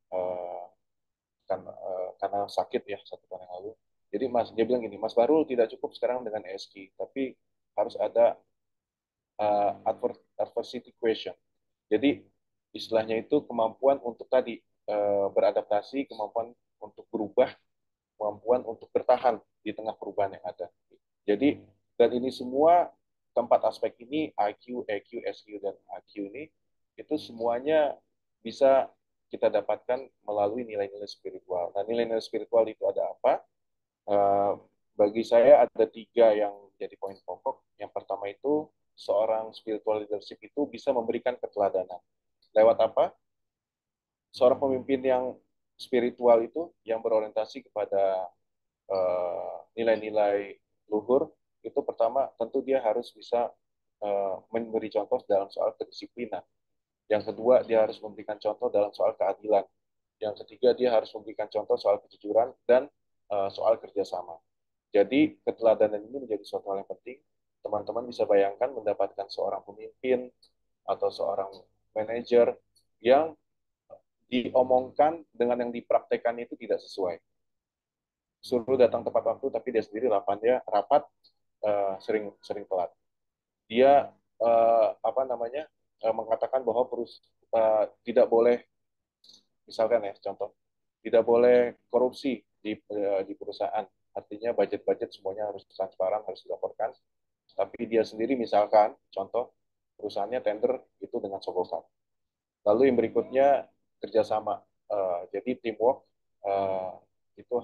karena sakit ya 1 tahun yang lalu. Jadi dia bilang gini, Mas Barul tidak cukup sekarang dengan ESG, tapi harus adversity question. Jadi istilahnya itu kemampuan untuk tadi beradaptasi, kemampuan untuk berubah, kemampuan untuk bertahan di tengah perubahan yang ada. Jadi dan ini semua keempat aspek ini IQ, EQ, SQ dan AQ ini itu semuanya bisa kita dapatkan melalui nilai-nilai spiritual. Nah, nilai-nilai spiritual itu ada apa? Eh, Bagi saya ada tiga yang jadi poin pokok. Yang pertama itu seorang spiritual leadership itu bisa memberikan keteladanan. Lewat apa? Seorang pemimpin yang spiritual itu yang berorientasi kepada nilai-nilai luhur itu pertama tentu dia harus bisa memberi contoh dalam soal kedisiplinan. Yang kedua dia harus memberikan contoh dalam soal keadilan. Yang ketiga dia harus memberikan contoh soal kejujuran dan soal kerjasama. Jadi keteladanan ini menjadi suatu hal yang penting. Teman-teman bisa bayangkan mendapatkan seorang pemimpin atau seorang manajer yang diomongkan dengan yang dipraktekkan itu tidak sesuai. Suruh datang tepat waktu, tapi dia sendiri rapat sering telat. Dia mengatakan bahwa tidak boleh, misalkan ya contoh, tidak boleh korupsi di perusahaan. Artinya budget-budget semuanya harus transparan, harus dilaporkan. Tapi dia sendiri misalkan, contoh, perusahaannya tender itu dengan sogokan. Lalu yang berikutnya kerjasama. Jadi teamwork itu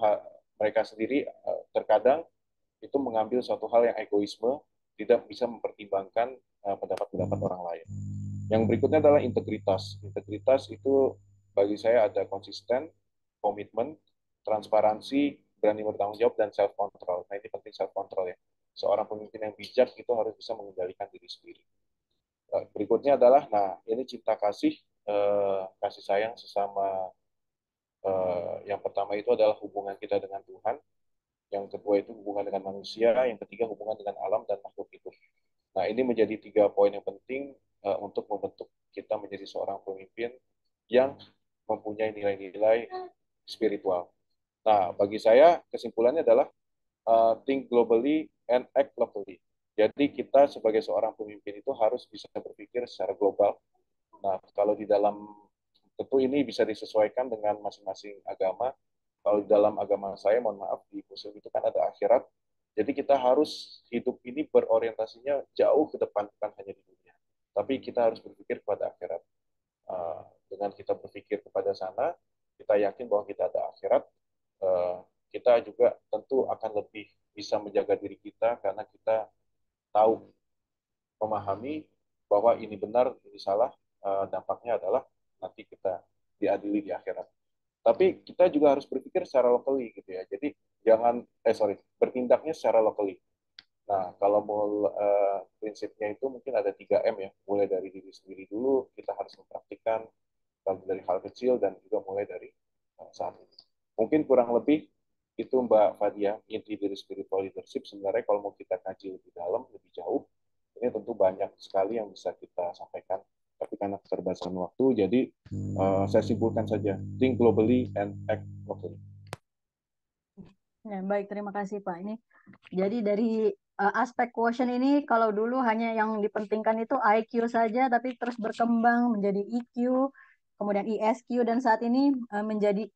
mereka sendiri terkadang itu mengambil suatu hal yang egoisme, tidak bisa mempertimbangkan pendapat-pendapat orang lain. Yang berikutnya adalah integritas. Integritas itu bagi saya ada konsisten, komitmen, transparansi, berani bertanggung jawab, dan self control. Nah, ini penting self control ya. Seorang pemimpin yang bijak itu harus bisa mengendalikan diri sendiri. Berikutnya adalah, nah ini cinta kasih, kasih sayang sesama. Yang pertama itu adalah hubungan kita dengan Tuhan. Yang kedua itu hubungan dengan manusia. Yang ketiga hubungan dengan alam dan makhluk hidup. Nah, ini menjadi 3 poin yang penting untuk membentuk kita menjadi seorang pemimpin yang mempunyai nilai-nilai spiritual. Nah, bagi saya kesimpulannya adalah think globally and act locally. Jadi kita sebagai seorang pemimpin itu harus bisa berpikir secara global. Nah, kalau di dalam tentu ini bisa disesuaikan dengan masing-masing agama. Kalau di dalam agama saya, mohon maaf, di Muslim itu kan ada akhirat. Jadi kita harus hidup ini berorientasinya jauh ke depan, bukan hanya di dunia. Tapi kita harus berpikir kepada akhirat. Dengan kita berpikir kepada sana, kita yakin bahwa kita ada akhirat. Kita juga tentu akan lebih bisa menjaga diri kita karena kita tahu, memahami bahwa ini benar, ini salah. Dampaknya adalah nanti kita diadili di akhirat. Tapi kita juga harus berpikir secara locally gitu ya. Jadi jangan bertindaknya secara locally. Nah, kalau mau prinsipnya itu mungkin ada 3M ya. Mulai dari diri sendiri dulu, kita harus mempraktikkan dari hal kecil dan juga mulai dari saat ini. Mungkin kurang lebih itu Mbak Fadia, inti dari spiritual leadership. Sebenarnya kalau mau kita kaji lebih dalam, lebih jauh, ini tentu banyak sekali yang bisa kita sampaikan. Tapi karena keterbatasan waktu, jadi saya simpulkan saja, think globally and act locally. Ya, baik, terima kasih Pak. Ini jadi dari aspek quotient ini kalau dulu hanya yang dipentingkan itu IQ saja, tapi terus berkembang menjadi EQ, kemudian ESQ, dan saat ini menjadi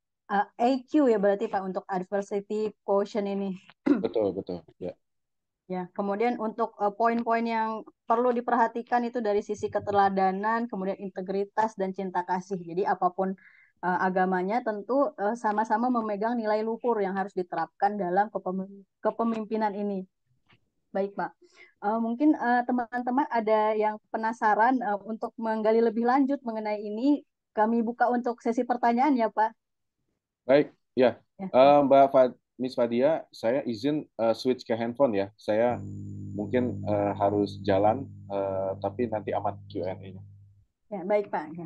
AQ ya berarti Pak untuk adversity quotient ini. Betul, betul. Ya. Ya, kemudian untuk poin-poin yang perlu diperhatikan itu dari sisi keteladanan, kemudian integritas dan cinta kasih. Jadi apapun agamanya tentu sama-sama memegang nilai luhur yang harus diterapkan dalam kepemimpinan ini. Baik, Pak. Mungkin teman-teman ada yang penasaran untuk menggali lebih lanjut mengenai ini. Kami buka untuk sesi pertanyaan ya, Pak. Baik, ya. Ya. Miss Fadia, saya izin switch ke handphone ya. Saya mungkin harus jalan, tapi nanti aman Q&A-nya. Ya, baik, Pak. Ya.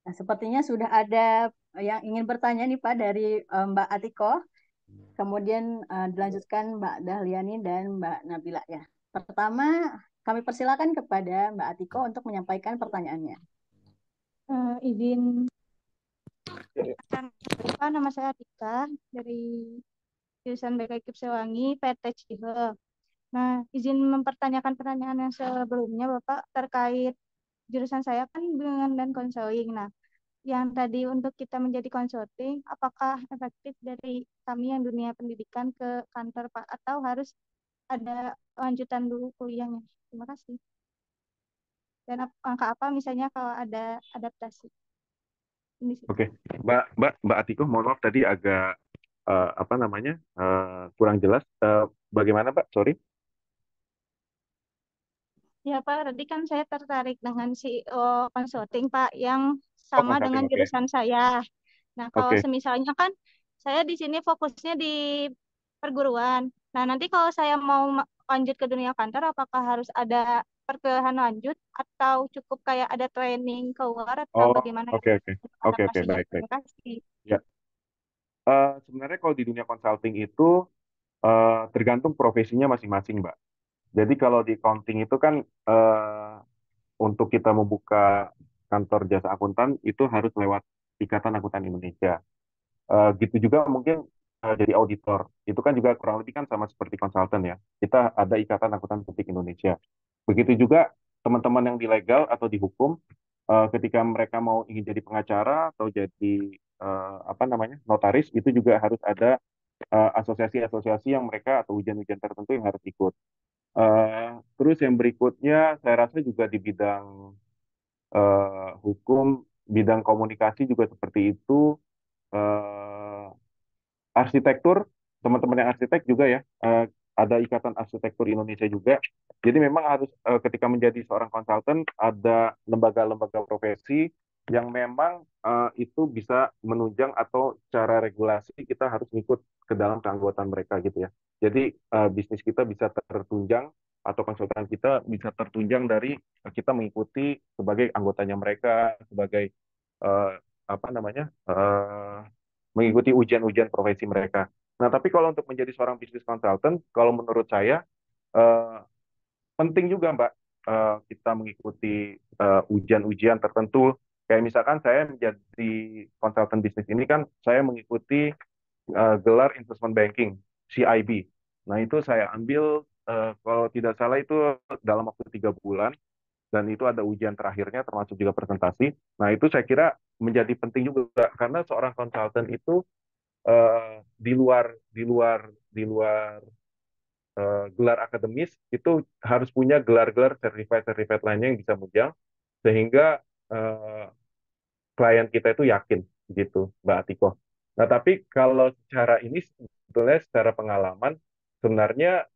Nah, sepertinya sudah ada yang ingin bertanya nih Pak dari Mbak Atiko. Kemudian dilanjutkan Mbak Dahliani dan Mbak Nabila ya. Pertama, kami persilakan kepada Mbak Atiko untuk menyampaikan pertanyaannya. Izin. Nama saya Atika dari jurusan BK IKIP Sewangi, PT Cihe. Nah, izin mempertanyakan pertanyaan yang sebelumnya, Bapak, terkait jurusan saya kan bimbingan dan konseling. Nah, yang tadi untuk kita menjadi konsulting, apakah efektif dari kami yang dunia pendidikan ke kantor, Pak? Atau harus ada lanjutan dulu kuliahnya? Terima kasih. Dan angka apa misalnya kalau ada adaptasi di situ? Oke, Mbak Atiko, mohon maaf tadi agak apa namanya kurang jelas. Bagaimana, Mbak? Sorry. Ya Pak, tadi kan saya tertarik dengan CEO consulting Pak yang Oh, sama dengan consulting. Oke, jurusan saya. Nah, kalau oke. semisalnya kan saya di sini fokusnya di perguruan. Nah, nanti kalau saya mau lanjut ke dunia kantor, apakah harus ada perkuliahan lanjut atau cukup kayak ada training keluar atau Oh, bagaimana ya oke, Pak oke, untuk oke, oke, adaptasinya? baik, baik. Terima kasih. Ya, sebenarnya kalau di dunia consulting itu tergantung profesinya masing-masing, Mbak. Jadi kalau di accounting itu kan untuk kita membuka kantor jasa akuntan itu harus lewat Ikatan Akuntan Indonesia. Gitu juga mungkin jadi auditor. Itu kan juga kurang lebih kan sama seperti konsultan ya. Kita ada Ikatan Akuntan Publik Indonesia. Begitu juga teman-teman yang di legal atau di hukum, ketika mereka mau ingin jadi pengacara atau jadi apa namanya notaris, itu juga harus ada asosiasi-asosiasi yang mereka atau ujian-ujian tertentu yang harus ikut. Terus yang berikutnya, saya rasa juga di bidang hukum, bidang komunikasi juga seperti itu. Eh, Arsitektur, teman-teman yang arsitek juga ya, ada Ikatan Arsitektur Indonesia juga. Jadi memang harus ketika menjadi seorang konsultan ada lembaga-lembaga profesi yang memang itu bisa menunjang atau secara regulasi kita harus ikut ke dalam keanggotaan mereka gitu ya. Jadi bisnis kita bisa tertunjang atau konsultan kita bisa tertunjang dari kita mengikuti sebagai anggotanya mereka, sebagai eh, apa namanya mengikuti ujian-ujian profesi mereka. Nah, tapi kalau untuk menjadi seorang bisnis consultant, kalau menurut saya eh, penting juga, Mbak, kita mengikuti ujian-ujian tertentu. Kayak misalkan saya menjadi konsultan bisnis ini kan, saya mengikuti gelar investment banking, CIB. Nah, itu saya ambil, kalau tidak salah itu dalam waktu 3 bulan, dan itu ada ujian terakhirnya termasuk juga presentasi. Nah, itu saya kira menjadi penting juga karena seorang konsultan itu di luar gelar akademis itu harus punya gelar-gelar certified lainnya yang bisa menunjang sehingga eh, klien kita itu yakin gitu Mbak Atiko. Nah tapi kalau secara ini sebetulnya secara pengalaman sebenarnya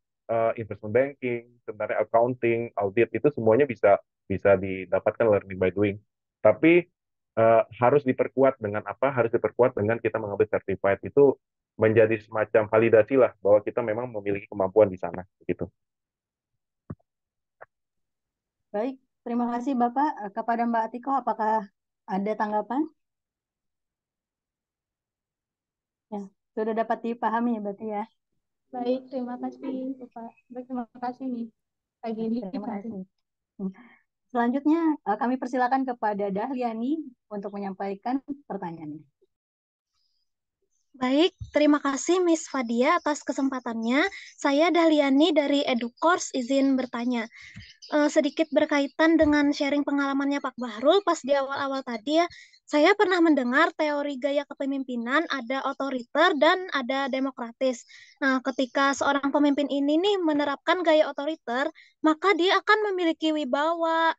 investment banking, sebenarnya accounting, audit itu semuanya bisa bisa didapatkan learning by doing. Tapi harus diperkuat dengan apa? Harus diperkuat dengan kita mengambil certified itu menjadi semacam validasi lah bahwa kita memang memiliki kemampuan di sana gitu. Baik, terima kasih Bapak. Kepada Mbak Atiko, apakah ada tanggapan? Ya, sudah dapat dipahami ya berarti ya. Baik, terima kasih Bapak. Baik, terima kasih nih. Pagi ini. Terima kasih. Selanjutnya, kami persilakan kepada Dahliani untuk menyampaikan pertanyaannya. Baik, terima kasih Miss Fadia atas kesempatannya. Saya Dahliani dari EduCourse, izin bertanya. Sedikit berkaitan dengan sharing pengalamannya Pak Bahrul pas di awal-awal tadi ya. Saya pernah mendengar teori gaya kepemimpinan ada otoriter dan ada demokratis. Nah, ketika seorang pemimpin ini nih menerapkan gaya otoriter, maka dia akan memiliki wibawa,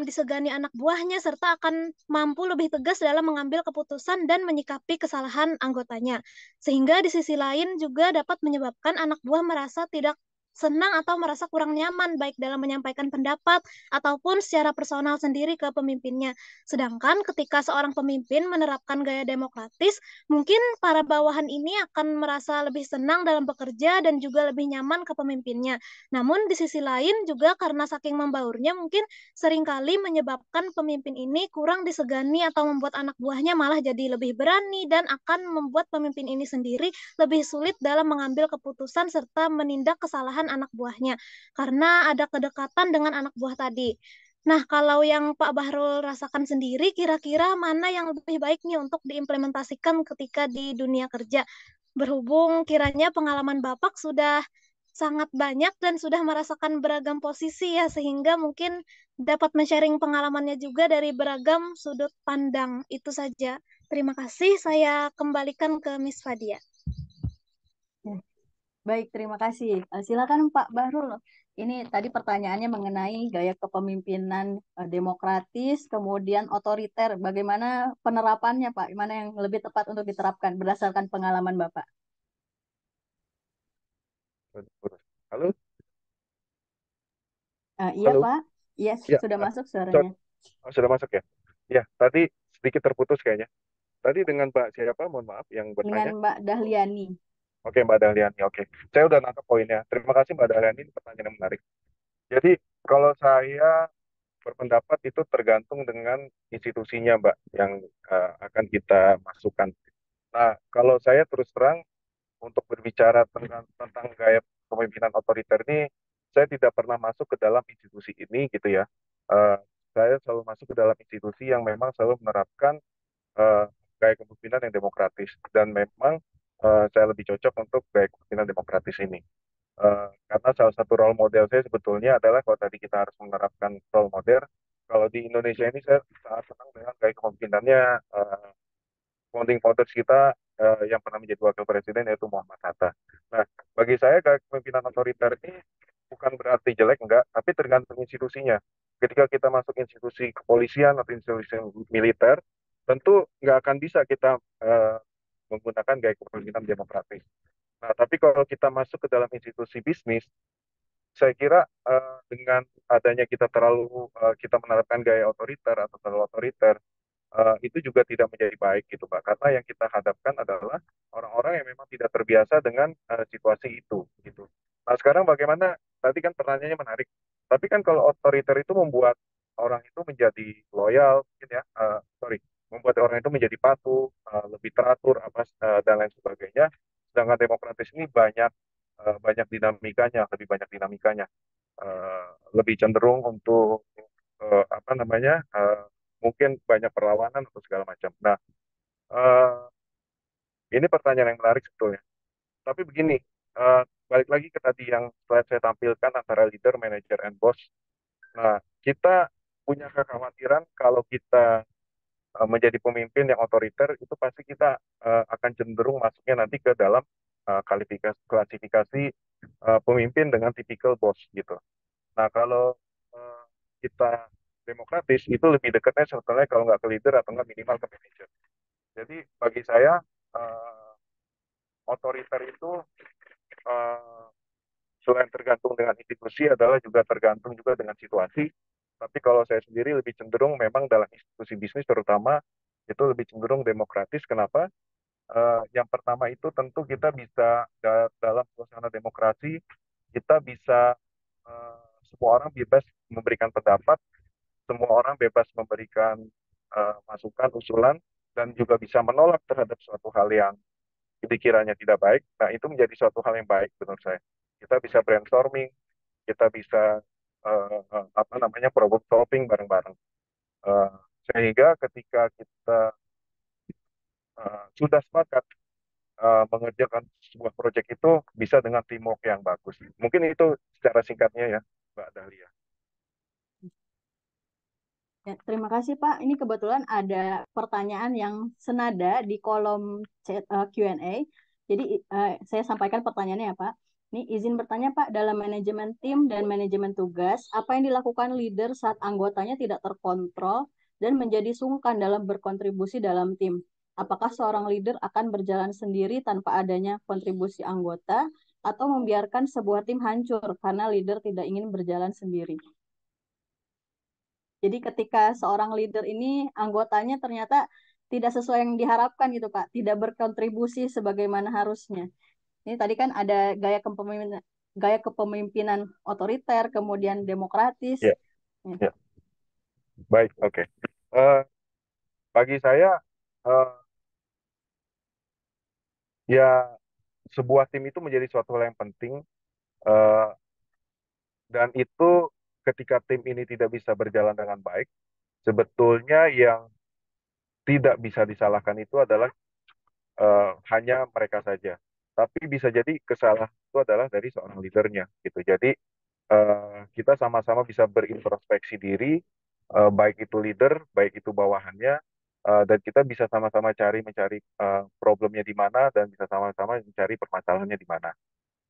disegani anak buahnya, serta akan mampu lebih tegas dalam mengambil keputusan dan menyikapi kesalahan anggotanya. Sehingga di sisi lain juga dapat menyebabkan anak buah merasa tidak senang atau merasa kurang nyaman baik dalam menyampaikan pendapat ataupun secara personal sendiri ke pemimpinnya. Sedangkan ketika seorang pemimpin menerapkan gaya demokratis, mungkin para bawahan ini akan merasa lebih senang dalam bekerja dan juga lebih nyaman ke pemimpinnya. Namun di sisi lain juga karena saking membaurnya mungkin seringkali menyebabkan pemimpin ini kurang disegani atau membuat anak buahnya malah jadi lebih berani dan akan membuat pemimpin ini sendiri lebih sulit dalam mengambil keputusan serta menindak kesalahan anak buahnya karena ada kedekatan dengan anak buah tadi. Nah, kalau yang Pak Bahrul rasakan sendiri, kira-kira mana yang lebih baik nih untuk diimplementasikan ketika di dunia kerja? Berhubung kiranya pengalaman Bapak sudah sangat banyak dan sudah merasakan beragam posisi ya, sehingga mungkin dapat men-sharing pengalamannya juga dari beragam sudut pandang. Itu saja. Terima kasih. Saya kembalikan ke Miss Fadia. Baik, terima kasih. Silakan Pak Bahrul. Ini tadi pertanyaannya mengenai gaya kepemimpinan demokratis, kemudian otoriter. Bagaimana penerapannya, Pak? Mana yang lebih tepat untuk diterapkan berdasarkan pengalaman Bapak? Halo, Iya, halo. Pak. Yes, Ya, sudah masuk so- suaranya. sudah masuk ya? Ya, tadi sedikit terputus kayaknya. Tadi dengan Mbak siapa? Mohon maaf yang Dengan bertanya. Mbak Dahliani. Oke, Mbak Dahliani. Oke, saya udah nangkep poinnya. Terima kasih Mbak Dahliani, ini pertanyaan yang menarik. Jadi, kalau saya berpendapat itu tergantung dengan institusinya, Mbak, yang akan kita masukkan. Nah, kalau saya terus terang untuk berbicara tentang gaya kepemimpinan otoriter ini, saya tidak pernah masuk ke dalam institusi ini gitu ya. Eh, saya selalu masuk ke dalam institusi yang memang selalu menerapkan eh, gaya kepemimpinan yang demokratis dan memang saya lebih cocok untuk gaya kepemimpinan demokratis ini. Karena salah satu role model saya sebetulnya adalah kalau tadi kita harus menerapkan role model, kalau di Indonesia ini saya sangat senang dengan gaya kepemimpinannya founding fathers kita yang pernah menjadi wakil presiden yaitu Muhammad Hatta. Nah, bagi saya gaya kepemimpinan otoriter ini bukan berarti jelek enggak, tapi tergantung institusinya. Ketika kita masuk institusi kepolisian atau institusi militer, tentu nggak akan bisa kita menggunakan gaya kepemimpinan demokratis. Nah, tapi kalau kita masuk ke dalam institusi bisnis, saya kira dengan adanya kita menerapkan gaya otoriter atau terlalu otoriter, itu juga tidak menjadi baik gitu Pak. Karena yang kita hadapkan adalah orang-orang yang memang tidak terbiasa dengan situasi itu gitu. Nah sekarang bagaimana? Tadi kan pertanyaannya menarik. Tapi kan kalau otoriter itu membuat orang itu menjadi loyal, mungkin ya, membuat orang itu menjadi patuh, lebih teratur, apa dan lain sebagainya. Sedangkan demokratis ini banyak dinamikanya, lebih banyak dinamikanya, Eh, lebih cenderung untuk apa namanya, mungkin banyak perlawanan atau segala macam. Nah, eh, ini pertanyaan yang menarik sebetulnya. Tapi begini, eh, balik lagi ke tadi yang slide saya tampilkan antara leader, manager, and boss. Nah, kita punya kekhawatiran kalau kita menjadi pemimpin yang otoriter, itu pasti kita akan cenderung masuknya nanti ke dalam klasifikasi pemimpin dengan tipikal boss gitu. Nah, kalau eh, kita demokratis, itu lebih dekatnya sebetulnya kalau nggak ke leader atau nggak minimal ke manager. Jadi bagi saya otoriter itu eh, selain tergantung dengan institusi adalah juga tergantung juga dengan situasi. Tapi kalau saya sendiri lebih cenderung memang dalam institusi bisnis terutama itu lebih cenderung demokratis. Kenapa? Yang pertama itu tentu kita bisa dalam suasana demokrasi kita bisa semua orang bebas memberikan pendapat, semua orang bebas memberikan masukan, usulan, dan juga bisa menolak terhadap suatu hal yang dikiranya tidak baik. Nah, itu menjadi suatu hal yang baik menurut saya. Kita bisa brainstorming, kita bisa apa namanya problem solving bareng-bareng. Uh, Sehingga ketika kita sudah sepakat mengerjakan sebuah proyek itu bisa dengan teamwork yang bagus. Mungkin itu secara singkatnya ya, Mbak Dahlia. Ya, terima kasih Pak. Ini kebetulan ada pertanyaan yang senada di kolom chat, Q&A. Jadi saya sampaikan pertanyaannya ya Pak. Ini izin bertanya Pak, dalam manajemen tim dan manajemen tugas, apa yang dilakukan leader saat anggotanya tidak terkontrol dan menjadi sungkan dalam berkontribusi dalam tim? Apakah seorang leader akan berjalan sendiri tanpa adanya kontribusi anggota atau membiarkan sebuah tim hancur karena leader tidak ingin berjalan sendiri? Jadi ketika seorang leader ini anggotanya ternyata tidak sesuai yang diharapkan gitu Pak, tidak berkontribusi sebagaimana harusnya. Ini tadi kan ada gaya kepemimpinan otoriter, kemudian demokratis. Ya, Ya. ya. Baik, oke. Eh, Bagi saya, eh, ya sebuah tim itu menjadi suatu hal yang penting, eh, dan itu ketika tim ini tidak bisa berjalan dengan baik, sebetulnya yang tidak bisa disalahkan itu adalah hanya mereka saja. tapi bisa jadi kesalahan itu adalah dari seorang leadernya gitu. Jadi kita sama-sama bisa berintrospeksi diri, baik itu leader, baik itu bawahannya, dan kita bisa sama-sama mencari problemnya di mana dan bisa sama-sama mencari permasalahannya di mana.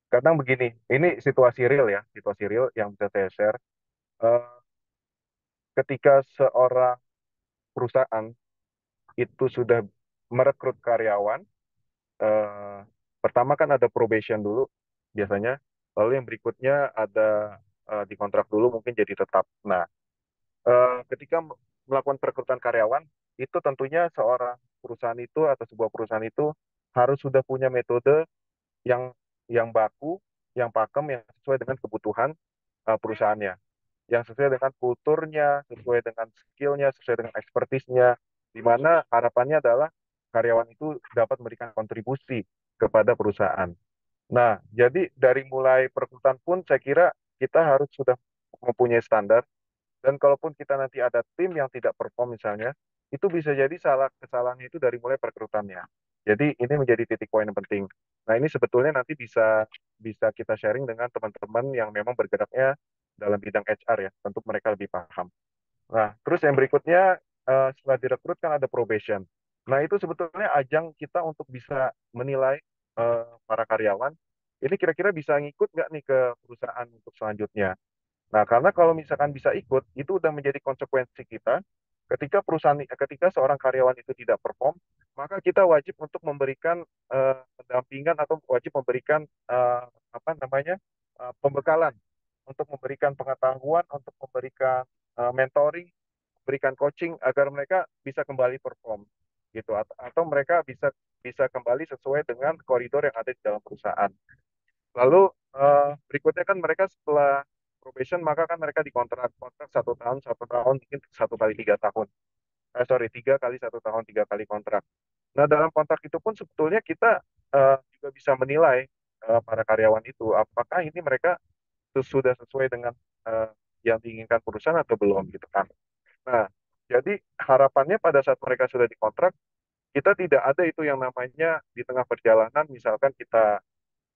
Kadang begini, ini situasi real ya, situasi real yang bisa saya share. Eh, Ketika seorang perusahaan itu sudah merekrut karyawan, eh, pertama kan ada probation dulu biasanya, lalu yang berikutnya ada dikontrak dulu mungkin jadi tetap. Nah, ketika melakukan perekrutan karyawan, itu tentunya seorang perusahaan itu atau sebuah perusahaan itu harus sudah punya metode yang baku, yang pakem, yang sesuai dengan kebutuhan perusahaannya, yang sesuai dengan kulturnya, sesuai dengan skillnya, sesuai dengan ekspertisnya, di mana harapannya adalah karyawan itu dapat memberikan kontribusi kepada perusahaan. Nah, jadi dari mulai perekrutan pun saya kira kita harus sudah mempunyai standar, dan kalaupun kita nanti ada tim yang tidak perform misalnya, itu bisa jadi kesalahannya itu dari mulai perekrutannya. Jadi ini menjadi titik poin yang penting. Nah, ini sebetulnya nanti bisa bisa kita sharing dengan teman-teman yang memang bergeraknya dalam bidang HR ya, tentu mereka lebih paham. Nah, terus yang berikutnya, setelah direkrut kan ada probation. Nah, itu sebetulnya ajang kita untuk bisa menilai para karyawan, ini kira-kira bisa ngikut nggak nih ke perusahaan untuk selanjutnya. Nah, karena kalau misalkan bisa ikut, itu udah menjadi konsekuensi kita. Ketika seorang karyawan itu tidak perform, maka kita wajib untuk memberikan pendampingan atau wajib memberikan apa namanya pembekalan, untuk memberikan pengetahuan, untuk memberikan mentoring, memberikan coaching agar mereka bisa kembali perform, gitu. Atau mereka bisa bisa kembali sesuai dengan koridor yang ada di dalam perusahaan. Lalu berikutnya kan mereka setelah probation maka kan mereka dikontrak kontrak 1 tahun, mungkin 1 kali 3 tahun. Sorry, 3 kali 1 tahun, 3 kali kontrak. Nah, dalam kontrak itu pun sebetulnya kita juga bisa menilai para karyawan itu apakah ini mereka sudah sesuai dengan eh, yang diinginkan perusahaan atau belum gitu kan. Nah, jadi harapannya pada saat mereka sudah dikontrak, kita tidak ada itu yang namanya di tengah perjalanan misalkan kita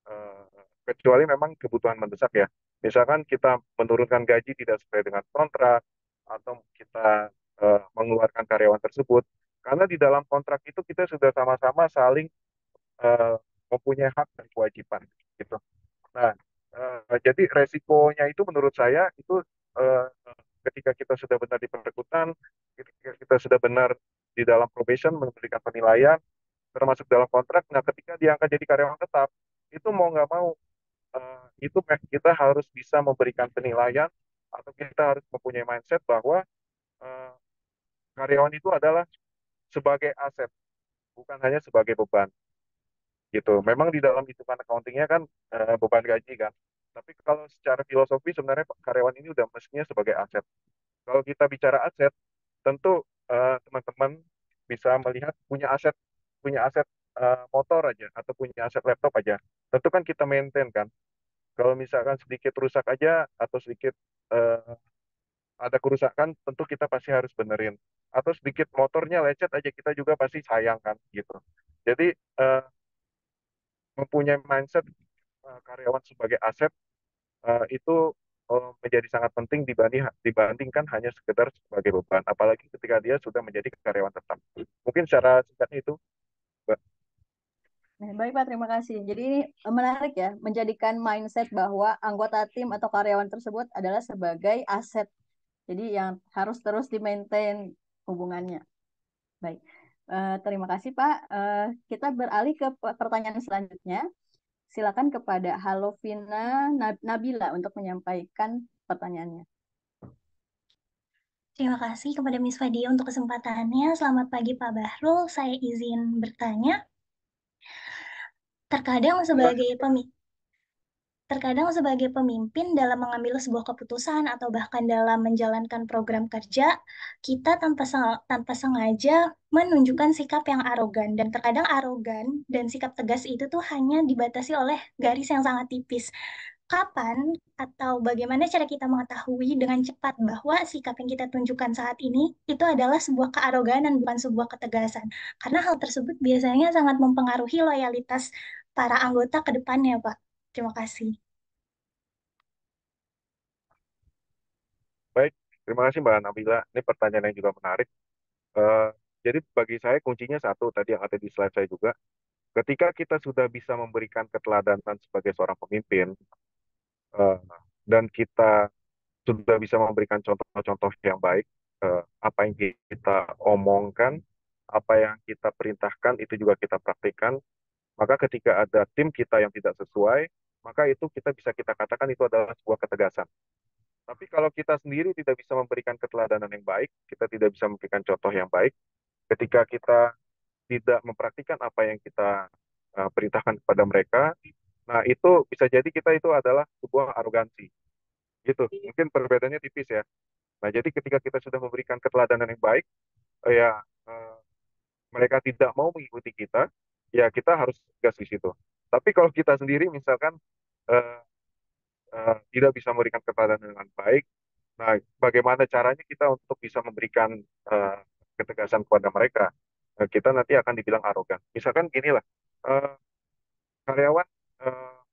eh, kecuali memang kebutuhan mendesak ya. Misalkan kita menurunkan gaji tidak sesuai dengan kontrak atau kita mengeluarkan karyawan tersebut, karena di dalam kontrak itu kita sudah sama-sama saling eh, mempunyai hak dan kewajiban gitu. Nah, jadi resikonya itu menurut saya itu eh, ketika kita sudah benar di perekrutan, ketika kita sudah benar di dalam probation memberikan penilaian, termasuk dalam kontrak. Nah, ketika diangkat jadi karyawan tetap, itu mau nggak mau itu kita harus bisa memberikan penilaian atau kita harus mempunyai mindset bahwa eh, karyawan itu adalah sebagai aset, bukan hanya sebagai beban gitu. Memang di dalam hitungan accountingnya kan beban gaji kan. Tapi kalau secara filosofi sebenarnya karyawan ini udah mestinya sebagai aset. Kalau kita bicara aset, tentu teman-teman bisa melihat punya aset motor aja atau punya aset laptop aja. Tentu kan kita maintain kan. Kalau misalkan sedikit rusak aja atau sedikit eh, ada kerusakan, tentu kita pasti harus benerin. Atau sedikit motornya lecet aja kita juga pasti sayang kan gitu. Jadi mempunyai mindset karyawan sebagai aset itu menjadi sangat penting dibandingkan hanya sekedar sebagai beban. Apalagi ketika dia sudah menjadi karyawan tetap. Mungkin secara singkatnya itu, Mbak. Nah, baik Pak, terima kasih. Jadi ini menarik ya, menjadikan mindset bahwa anggota tim atau karyawan tersebut adalah sebagai aset. Jadi yang harus terus di-maintain hubungannya. Baik, terima kasih Pak. Kita beralih ke pertanyaan selanjutnya. Silakan kepada Halovina Nabila untuk menyampaikan pertanyaannya. Terima kasih kepada Miss Fadia untuk kesempatannya. Selamat pagi Pak Bahrul, saya izin bertanya. Terkadang sebagai pemimpin dalam mengambil sebuah keputusan atau bahkan dalam menjalankan program kerja, kita tanpa sengaja menunjukkan sikap yang arogan, dan terkadang arogan dan sikap tegas itu tuh hanya dibatasi oleh garis yang sangat tipis. Kapan atau bagaimana cara kita mengetahui dengan cepat bahwa sikap yang kita tunjukkan saat ini itu adalah sebuah kearoganan, bukan sebuah ketegasan? Karena hal tersebut biasanya sangat mempengaruhi loyalitas para anggota ke depannya, Pak. Terima kasih. Baik, terima kasih Mbak Nabila. Ini pertanyaan yang juga menarik. Eh, jadi bagi saya kuncinya satu tadi yang ada di slide saya juga. Ketika kita sudah bisa memberikan keteladanan sebagai seorang pemimpin, eh, dan kita sudah bisa memberikan contoh-contoh yang baik, apa yang kita omongkan, apa yang kita perintahkan, itu juga kita praktikkan, maka ketika ada tim kita yang tidak sesuai, maka itu kita katakan itu adalah sebuah ketegasan. Tapi kalau kita sendiri tidak bisa memberikan keteladanan yang baik, kita tidak bisa memberikan contoh yang baik, ketika kita tidak mempraktikkan apa yang kita perintahkan kepada mereka, nah itu bisa jadi kita itu adalah sebuah arogansi. Gitu. Mungkin perbedaannya tipis ya. Nah, jadi ketika kita sudah memberikan keteladanan yang baik, ya eh, mereka tidak mau mengikuti kita, ya kita harus tegas di situ. Tapi kalau kita sendiri misalkan eh, tidak bisa memberikan keteladanan dengan baik, nah bagaimana caranya kita untuk bisa memberikan eh, ketegasan kepada mereka? Kita nanti akan dibilang arogan. Misalkan gini lah, eh, karyawan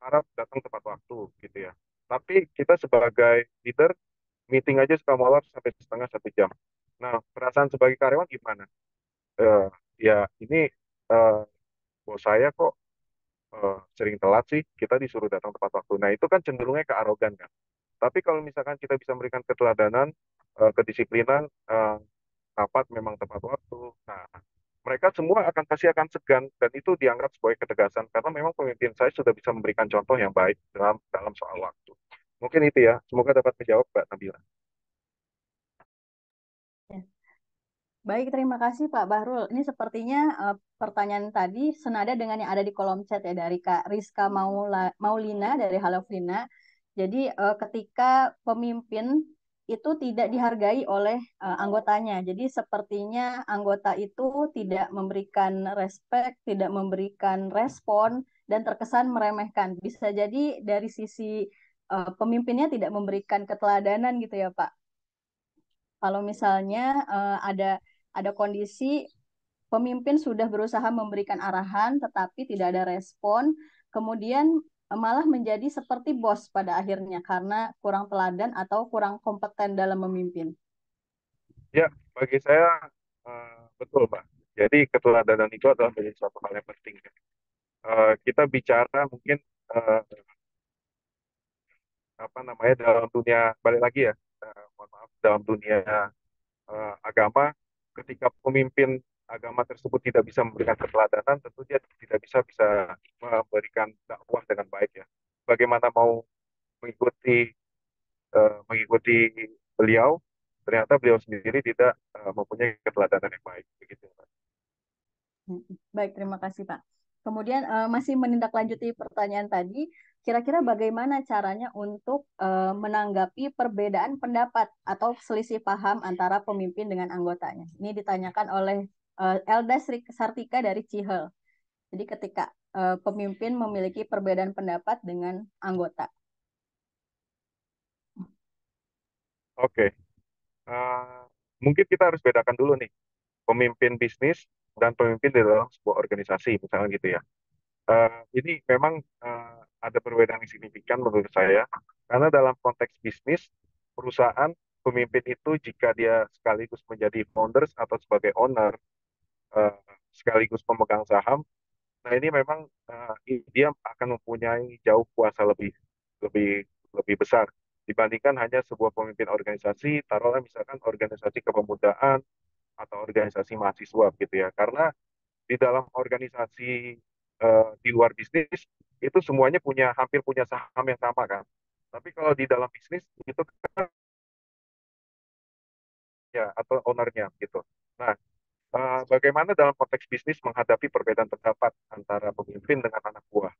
harap datang tepat waktu gitu ya. Tapi kita sebagai leader meeting aja suka molor sampai setengah 1 jam. Nah, perasaan sebagai karyawan gimana? Eh, ya ini eh, bos saya kok sering telat sih, kita disuruh datang tepat waktu. Nah, itu kan cenderungnya ke arogan kan. Tapi kalau misalkan kita bisa memberikan keteladanan, kedisiplinan, rapat memang tepat waktu. Nah, mereka semua pasti akan segan dan itu dianggap sebagai ketegasan karena memang pemimpin saya sudah bisa memberikan contoh yang baik dalam dalam soal waktu. Mungkin itu ya. Semoga dapat menjawab Mbak Nabila. Ya. Baik, terima kasih Pak Bahrul. Ini sepertinya pertanyaan tadi senada dengan yang ada di kolom chat ya dari Kak Rizka Maulina dari Halo Flina. Jadi ketika pemimpin itu tidak dihargai oleh anggotanya. Jadi sepertinya anggota itu tidak memberikan respect, tidak memberikan respon dan terkesan meremehkan. Bisa jadi dari sisi pemimpinnya tidak memberikan keteladanan gitu ya Pak. Kalau misalnya ada kondisi pemimpin sudah berusaha memberikan arahan tetapi tidak ada respon, kemudian malah menjadi seperti bos pada akhirnya karena kurang teladan atau kurang kompeten dalam memimpin. Ya, bagi saya betul Mbak. Jadi keteladanan itu adalah menjadi suatu hal yang penting. Kita bicara mungkin eh, apa namanya dalam dunia balik lagi ya, mohon maaf dalam dunia agama, ketika pemimpin agama tersebut tidak bisa memberikan keteladanan, tentu dia tidak bisa bisa memberikan dakwah dengan baik ya. Bagaimana mau mengikuti mengikuti beliau, ternyata beliau sendiri tidak mempunyai keteladanan yang baik, begitu. Baik, terima kasih Pak. Kemudian masih menindaklanjuti pertanyaan tadi, kira-kira bagaimana caranya untuk menanggapi perbedaan pendapat atau selisih paham antara pemimpin dengan anggotanya? Ini ditanyakan oleh Elda Sartika dari Cihel. Jadi ketika pemimpin memiliki perbedaan pendapat dengan anggota. Oke, Eh, mungkin kita harus bedakan dulu nih, pemimpin bisnis dan pemimpin di dalam sebuah organisasi, misalnya gitu ya. Ini memang ada perbedaan yang signifikan menurut saya, karena dalam konteks bisnis, perusahaan, pemimpin itu jika dia sekaligus menjadi founders atau sebagai owner, eh, sekaligus pemegang saham, nah ini memang dia akan mempunyai jauh kuasa lebih lebih lebih besar dibandingkan hanya sebuah pemimpin organisasi, taruhlah misalkan organisasi kepemudaan atau organisasi mahasiswa gitu ya. Karena di dalam organisasi di luar bisnis itu semuanya hampir punya saham yang sama kan. Tapi kalau di dalam bisnis itu kan ya atau ownernya gitu. Nah, bagaimana dalam konteks bisnis menghadapi perbedaan pendapat antara pemimpin dengan anak buah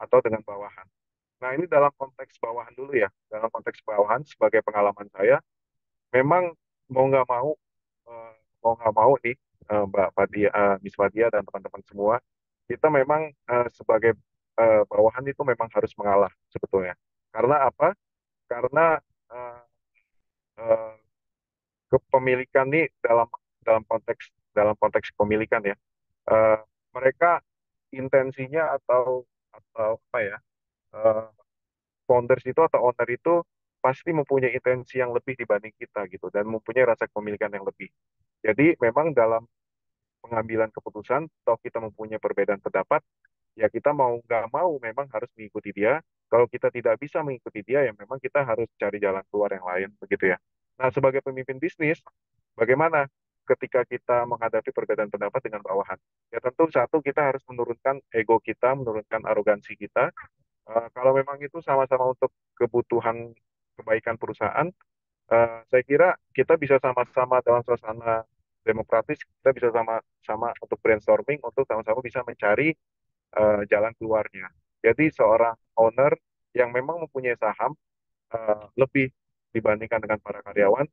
atau dengan bawahan? Nah, ini dalam konteks bawahan dulu ya. Dalam konteks bawahan sebagai pengalaman saya, memang mau nggak mau, eh, mau nggak mau nih, Mbak Fadia, Miss Fadia dan teman-teman semua, kita memang sebagai bawahan itu memang harus mengalah sebetulnya. Karena apa? Karena eh, eh, kepemilikan nih dalam dalam konteks kepemilikan ya, eh, mereka intensinya atau atau apa ya, eh, founders itu atau owner itu pasti mempunyai intensi yang lebih dibanding kita gitu dan mempunyai rasa kepemilikan yang lebih. Jadi memang dalam pengambilan keputusan, atau kita mempunyai perbedaan pendapat, ya kita mau nggak mau memang harus mengikuti dia. Kalau kita tidak bisa mengikuti dia, ya memang kita harus cari jalan keluar yang lain, begitu ya. Nah, sebagai pemimpin bisnis, bagaimana ketika kita menghadapi perbedaan pendapat dengan bawahan? Ya tentu satu, kita harus menurunkan ego kita, menurunkan arogansi kita. Kalau memang itu sama-sama untuk kebutuhan kebaikan perusahaan, saya kira kita bisa sama-sama dalam suasana demokratis, kita bisa sama-sama untuk brainstorming, untuk sama-sama bisa mencari jalan keluarnya. Jadi seorang owner yang memang mempunyai saham lebih dibandingkan dengan para karyawan,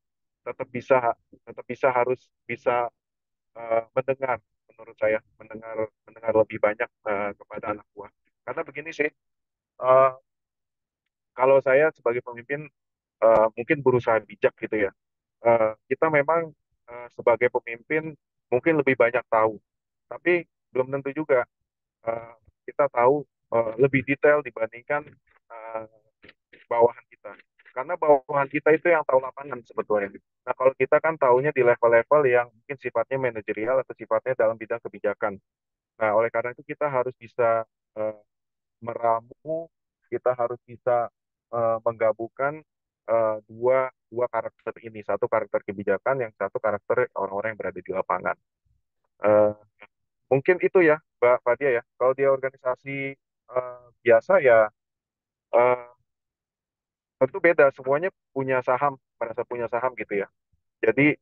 tetap bisa tetap bisa harus bisa mendengar, menurut saya mendengar mendengar lebih banyak kepada anak buah. Karena begini sih, eh, kalau saya sebagai pemimpin mungkin berusaha bijak gitu ya. Kita memang sebagai pemimpin mungkin lebih banyak tahu, tapi belum tentu juga eh, kita tahu lebih detail dibandingkan eh, bawahan kita. Karena bawahan kita itu yang tahu lapangan sebetulnya. Nah, kalau kita kan tahunya di level-level yang mungkin sifatnya manajerial atau sifatnya dalam bidang kebijakan. Nah, oleh karena itu kita harus bisa eh, meramu, kita harus bisa menggabungkan dua dua karakter ini, satu karakter kebijakan, yang satu karakter orang-orang yang berada di lapangan. Eh, Mungkin itu ya, Mbak Fadia ya. Kalau dia organisasi biasa ya eh, tentu beda. Semuanya punya saham, merasa punya saham gitu ya. Jadi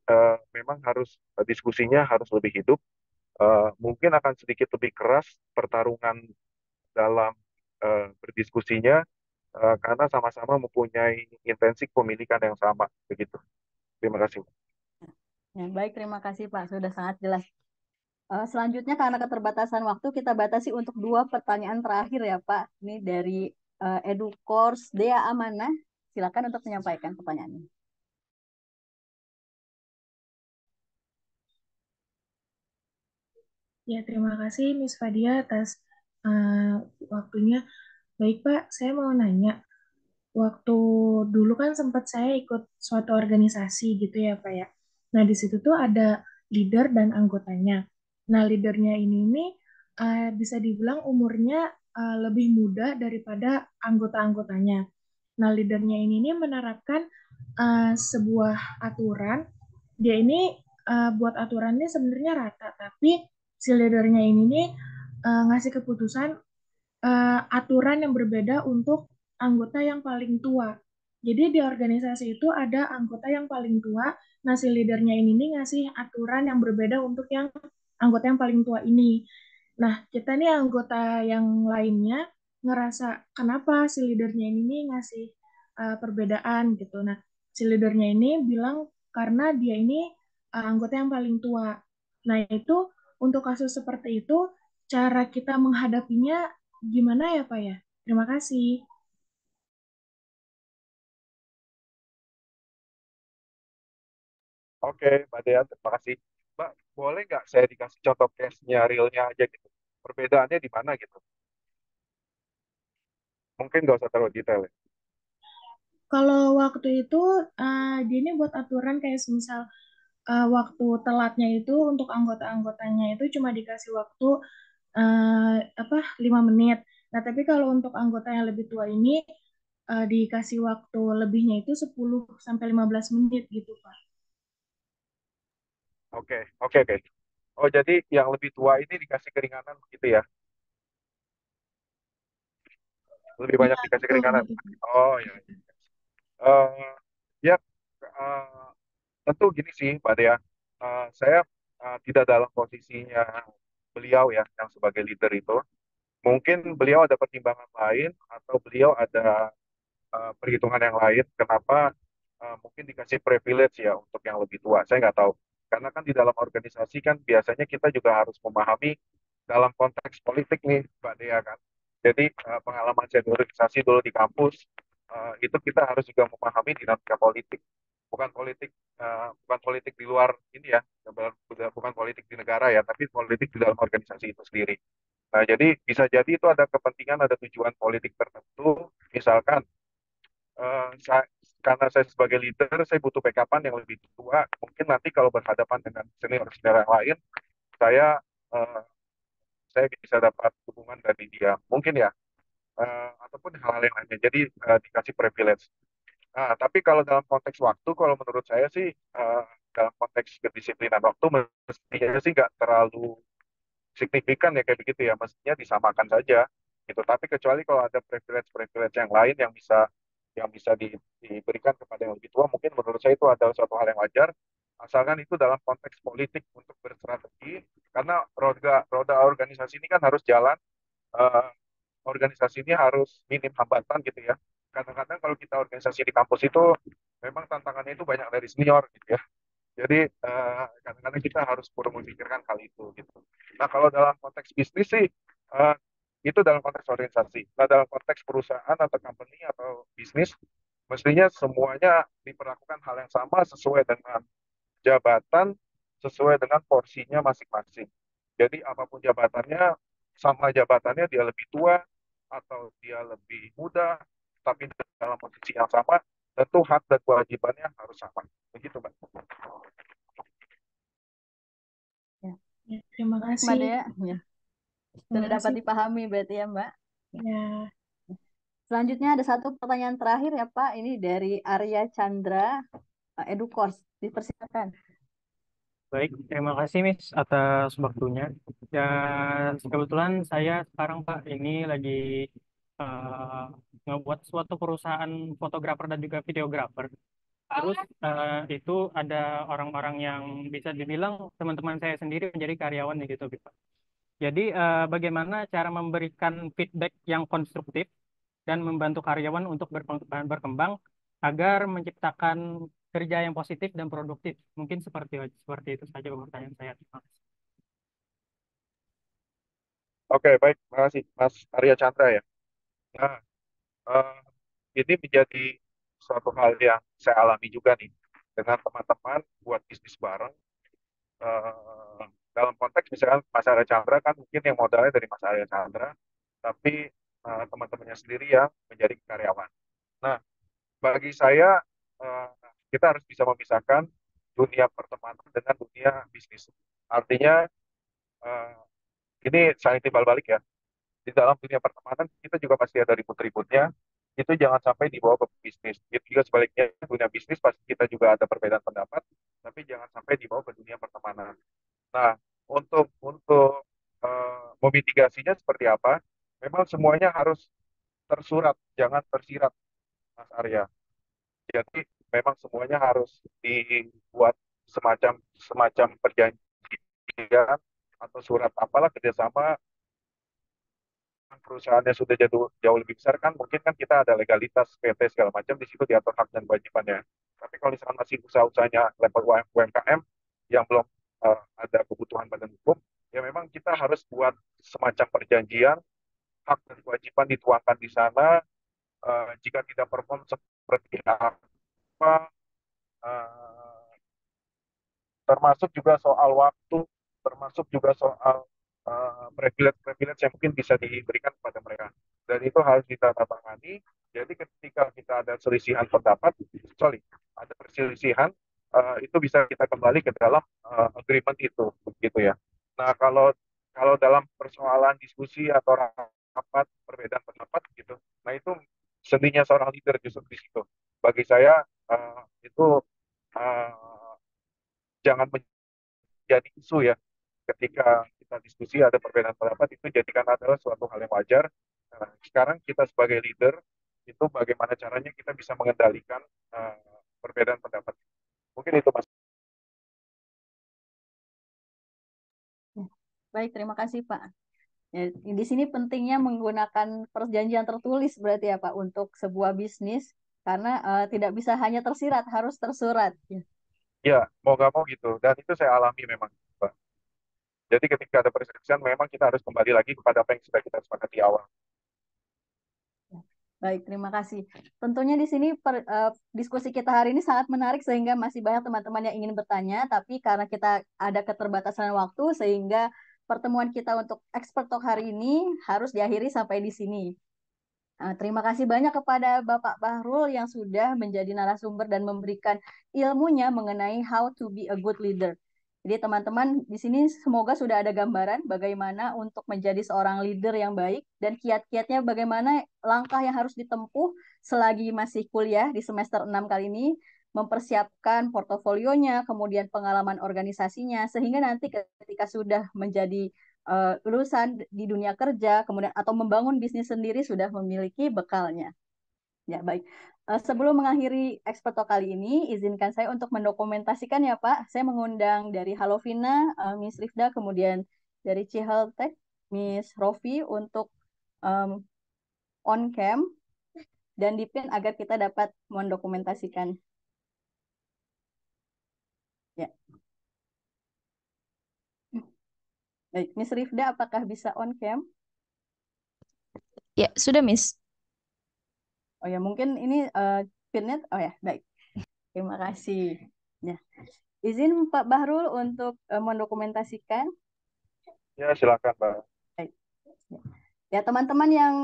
memang harus diskusinya harus lebih hidup. Mungkin akan sedikit lebih keras pertarungan dalam berdiskusinya karena sama-sama mempunyai intensi pemilikan yang sama begitu. Terima kasih. Ya, baik, terima kasih Pak. Sudah sangat jelas. Selanjutnya karena keterbatasan waktu kita batasi untuk dua pertanyaan terakhir ya Pak. Ini dari EduCourse Dea Amana. Silakan untuk menyampaikan pertanyaannya. Ya, terima kasih Miss Fadia atas eh, waktunya. Baik Pak, saya mau nanya, waktu dulu kan sempat saya ikut suatu organisasi gitu ya Pak ya. Nah, di situ tuh ada leader dan anggotanya. Nah, leadernya ini nih bisa dibilang umurnya lebih muda daripada anggota-anggotanya. Nah, leadernya ini nih menerapkan sebuah aturan. Dia ini buat aturannya sebenarnya rata, tapi si leadernya ini nih ngasih keputusan aturan yang berbeda untuk anggota yang paling tua. Jadi di organisasi itu ada anggota yang paling tua, nah si leadernya ini nih ngasih aturan yang berbeda untuk yang anggota yang paling tua ini. Nah, kita nih anggota yang lainnya ngerasa kenapa si leadernya ini nih ngasih perbedaan gitu. Nah, si leadernya ini bilang karena dia ini anggota yang paling tua. Nah, itu untuk kasus seperti itu, cara kita menghadapinya gimana ya, Pak ya? Terima kasih. Oke, Mbak Dea, terima kasih. Mbak, boleh nggak saya dikasih contoh case-nya realnya aja gitu? Perbedaannya di mana gitu? Mungkin nggak usah terlalu detail ya. Kalau waktu itu, dia ini buat aturan kayak semisal waktu telatnya itu untuk anggota-anggotanya itu cuma dikasih waktu apa 5 menit. Nah, tapi kalau untuk anggota yang lebih tua ini dikasih waktu lebihnya itu 10 sampai 15 menit gitu, Pak. Oke, oke, oke. Oh, jadi yang lebih tua ini dikasih keringanan begitu ya? Lebih Iya, banyak dikasih betul keringanan. gitu, Pak. Oh, ya. Eh, ya, eh, tentu gini sih, Mbak Dea. Saya tidak dalam posisinya beliau ya, yang sebagai leader itu. Mungkin beliau ada pertimbangan lain, atau beliau ada perhitungan yang lain. Kenapa mungkin dikasih privilege ya untuk yang lebih tua? Saya nggak tahu. Karena kan di dalam organisasi kan biasanya kita juga harus memahami dalam konteks politik nih, Mbak Dea kan. Jadi pengalaman saya di organisasi dulu di kampus itu kita harus juga memahami dinamika politik, bukan politik di luar ini ya, bukan politik di negara ya, tapi politik di dalam organisasi itu sendiri. Nah, jadi bisa jadi itu ada kepentingan, ada tujuan politik tertentu. Misalkan, eh, sa- karena saya sebagai leader, saya butuh backupan yang lebih tua. Mungkin nanti kalau berhadapan dengan senior-senior yang lain, saya eh, saya bisa dapat dukungan dari dia. Mungkin ya, ataupun hal-hal yang lainnya. Jadi dikasih privilege. Nah, tapi kalau dalam konteks waktu, kalau menurut saya sih dalam konteks kedisiplinan waktu mestinya sih nggak terlalu signifikan ya kayak begitu ya, mestinya disamakan saja gitu. Tapi kecuali kalau ada privilege-privilege yang lain yang bisa diberikan kepada yang lebih tua, mungkin menurut saya itu adalah suatu hal yang wajar, asalkan itu dalam konteks politik untuk berstrategi, karena roda roda organisasi ini kan harus jalan, eh, organisasi ini harus minim hambatan gitu ya. Kadang-kadang kalau kita organisasi di kampus itu memang tantangannya itu banyak dari senior gitu ya. Jadi kadang-kadang kita harus perlu memikirkan hal itu gitu. Nah kalau dalam konteks bisnis sih itu dalam konteks organisasi. Nah dalam konteks perusahaan atau company atau bisnis mestinya semuanya diperlakukan hal yang sama sesuai dengan jabatan, sesuai dengan porsinya masing-masing. Jadi apapun jabatannya, sama jabatannya dia lebih tua atau dia lebih muda, tapi dalam posisi yang sama, tentu hak dan kewajibannya harus sama. Begitu, Mbak. Ya. Ya, terima Baik, kasih. Mbak Dea. Ya. Terima Sudah dapat kasih. dipahami berarti ya, Mbak. Ya, Selanjutnya ada satu pertanyaan terakhir ya, Pak. Ini dari Arya Chandra, Edukors. Dipersilakan. Baik, terima kasih Miss atas waktunya. Dan kebetulan saya sekarang Pak ini lagi eh, ngebuat suatu perusahaan fotografer dan juga videografer. Terus itu ada orang-orang yang bisa dibilang teman-teman saya sendiri menjadi karyawan gitu Pak. Jadi bagaimana cara memberikan feedback yang konstruktif dan membantu karyawan untuk berkembang agar menciptakan kerja yang positif dan produktif. Mungkin seperti itu saja pertanyaan saya. Terima kasih. Oke, baik. Terima kasih, Mas Arya Chandra ya. Nah, eh, ini menjadi suatu hal yang saya alami juga nih dengan teman-teman buat bisnis bareng. eh, Dalam konteks misalkan Mas Arya Chandra kan mungkin yang modalnya dari Mas Arya Chandra, tapi teman-temannya sendiri yang menjadi karyawan. Nah, bagi saya eh, kita harus bisa memisahkan dunia pertemanan dengan dunia bisnis. Artinya eh, ini saling timbal balik ya. Di dalam dunia pertemanan kita juga pasti ada ribut-ributnya. Itu jangan sampai dibawa ke bisnis. Itu juga sebaliknya dunia bisnis pasti kita juga ada perbedaan pendapat, tapi jangan sampai dibawa ke dunia pertemanan. Nah, untuk memitigasinya seperti apa? Memang semuanya harus tersurat, jangan tersirat, Mas Arya. Jadi memang semuanya harus dibuat semacam semacam perjanjian atau surat apalah kerjasama. Perusahaannya sudah jauh lebih besar kan mungkin kan kita ada legalitas PT segala macam di situ diatur hak dan kewajibannya. Tapi kalau misalkan masih usaha-usahanya level UMKM yang belum ada kebutuhan badan hukum, ya memang kita harus buat semacam perjanjian hak dan kewajiban dituangkan di sana. Jika tidak perform seperti apa, eh, termasuk juga soal waktu, termasuk juga soal privilege-privilege yang mungkin bisa diberikan kepada mereka. Dan itu harus ditandatangani. Jadi ketika kita ada selisihan pendapat, sorry, ada perselisihan, itu bisa kita kembali ke dalam agreement itu, begitu ya. Nah, kalau kalau dalam persoalan diskusi atau rapat perbedaan pendapat gitu, nah itu seninya seorang leader justru di situ. Bagi saya itu uh, jangan menjadi isu ya ketika kita diskusi ada perbedaan pendapat itu jadikan adalah suatu hal yang wajar. Nah, sekarang kita sebagai leader itu bagaimana caranya kita bisa mengendalikan perbedaan pendapat. Mungkin itu Mas. Baik, terima kasih Pak. Ya, di sini pentingnya menggunakan perjanjian tertulis berarti ya Pak untuk sebuah bisnis karena tidak bisa hanya tersirat, harus tersurat. Ya. Ya, mau nggak mau gitu. Dan itu saya alami memang, Pak. Jadi ketika ada perselisihan memang kita harus kembali lagi kepada apa yang sudah kita sepakati awal. Baik, terima kasih. Tentunya di sini diskusi kita hari ini sangat menarik sehingga masih banyak teman-teman yang ingin bertanya, tapi karena kita ada keterbatasan waktu sehingga pertemuan kita untuk Expert Talk hari ini harus diakhiri sampai di sini. Terima kasih banyak kepada Bapak Bahrul yang sudah menjadi narasumber dan memberikan ilmunya mengenai how to be a good leader. Jadi teman-teman di sini semoga sudah ada gambaran bagaimana untuk menjadi seorang leader yang baik dan kiat-kiatnya bagaimana langkah yang harus ditempuh selagi masih kuliah di semester 6 kali ini, mempersiapkan portofolionya, kemudian pengalaman organisasinya, sehingga nanti ketika sudah menjadi lulusan di dunia kerja, kemudian atau membangun bisnis sendiri sudah memiliki bekalnya. Ya, baik. Sebelum mengakhiri Expert Talk kali ini, izinkan saya untuk mendokumentasikan ya Pak. Saya mengundang dari Halovina, Miss Rifda, kemudian dari Ciheltek, Miss Rofi untuk on cam dan dipin agar kita dapat mendokumentasikan. Ya. Baik, Miss Rifda, apakah bisa on cam? Ya, sudah, Miss. Oh ya, mungkin ini pinnya. Oh ya, baik. Terima kasih. Ya. Izin Pak Bahrul untuk mendokumentasikan. Ya, silakan, Pak. Baik. Ya, teman-teman yang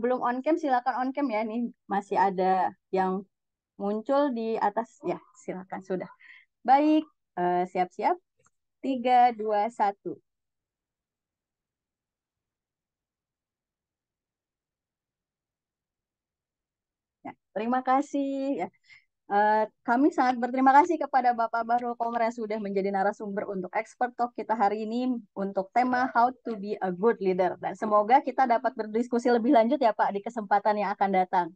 belum on cam silakan on cam ya. Nih masih ada yang muncul di atas. Ya, silakan sudah. Baik, siap-siap. 3, 2, 1. Ya, terima kasih. Ya. Kami sangat berterima kasih kepada Bapak Bahrul Qomer yang sudah menjadi narasumber untuk Expert Talk kita hari ini untuk tema How to be a Good Leader. Dan semoga kita dapat berdiskusi lebih lanjut ya Pak di kesempatan yang akan datang.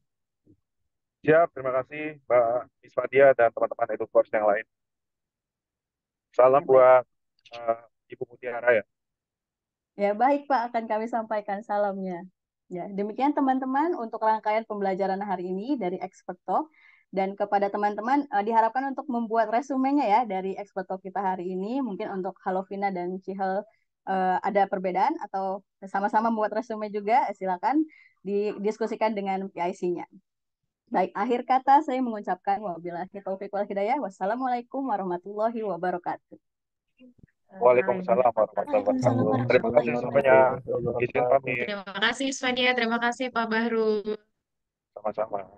Siap, terima kasih Mbak Isfadia dan teman-teman EduForce yang lain. Salam Ya, buat Ibu Mutiara ya. Ya, baik Pak, akan kami sampaikan salamnya. Ya, demikian teman-teman untuk rangkaian pembelajaran hari ini dari Expert Talk. Dan kepada teman-teman diharapkan untuk membuat resumenya ya dari Expert Talk kita hari ini. Mungkin untuk Halovina dan Cihel ada perbedaan atau sama-sama membuat resume juga, silakan didiskusikan dengan PIC-nya. Baik, akhir kata saya mengucapkan wabillahi taufiq wal hidayah. Wassalamualaikum warahmatullahi wabarakatuh. Waalaikumsalam warahmatullahi wabarakatuh. Terima kasih semuanya. Izin pamit. Terima kasih, Svadia. Terima kasih, Pak Bahru. Sama-sama.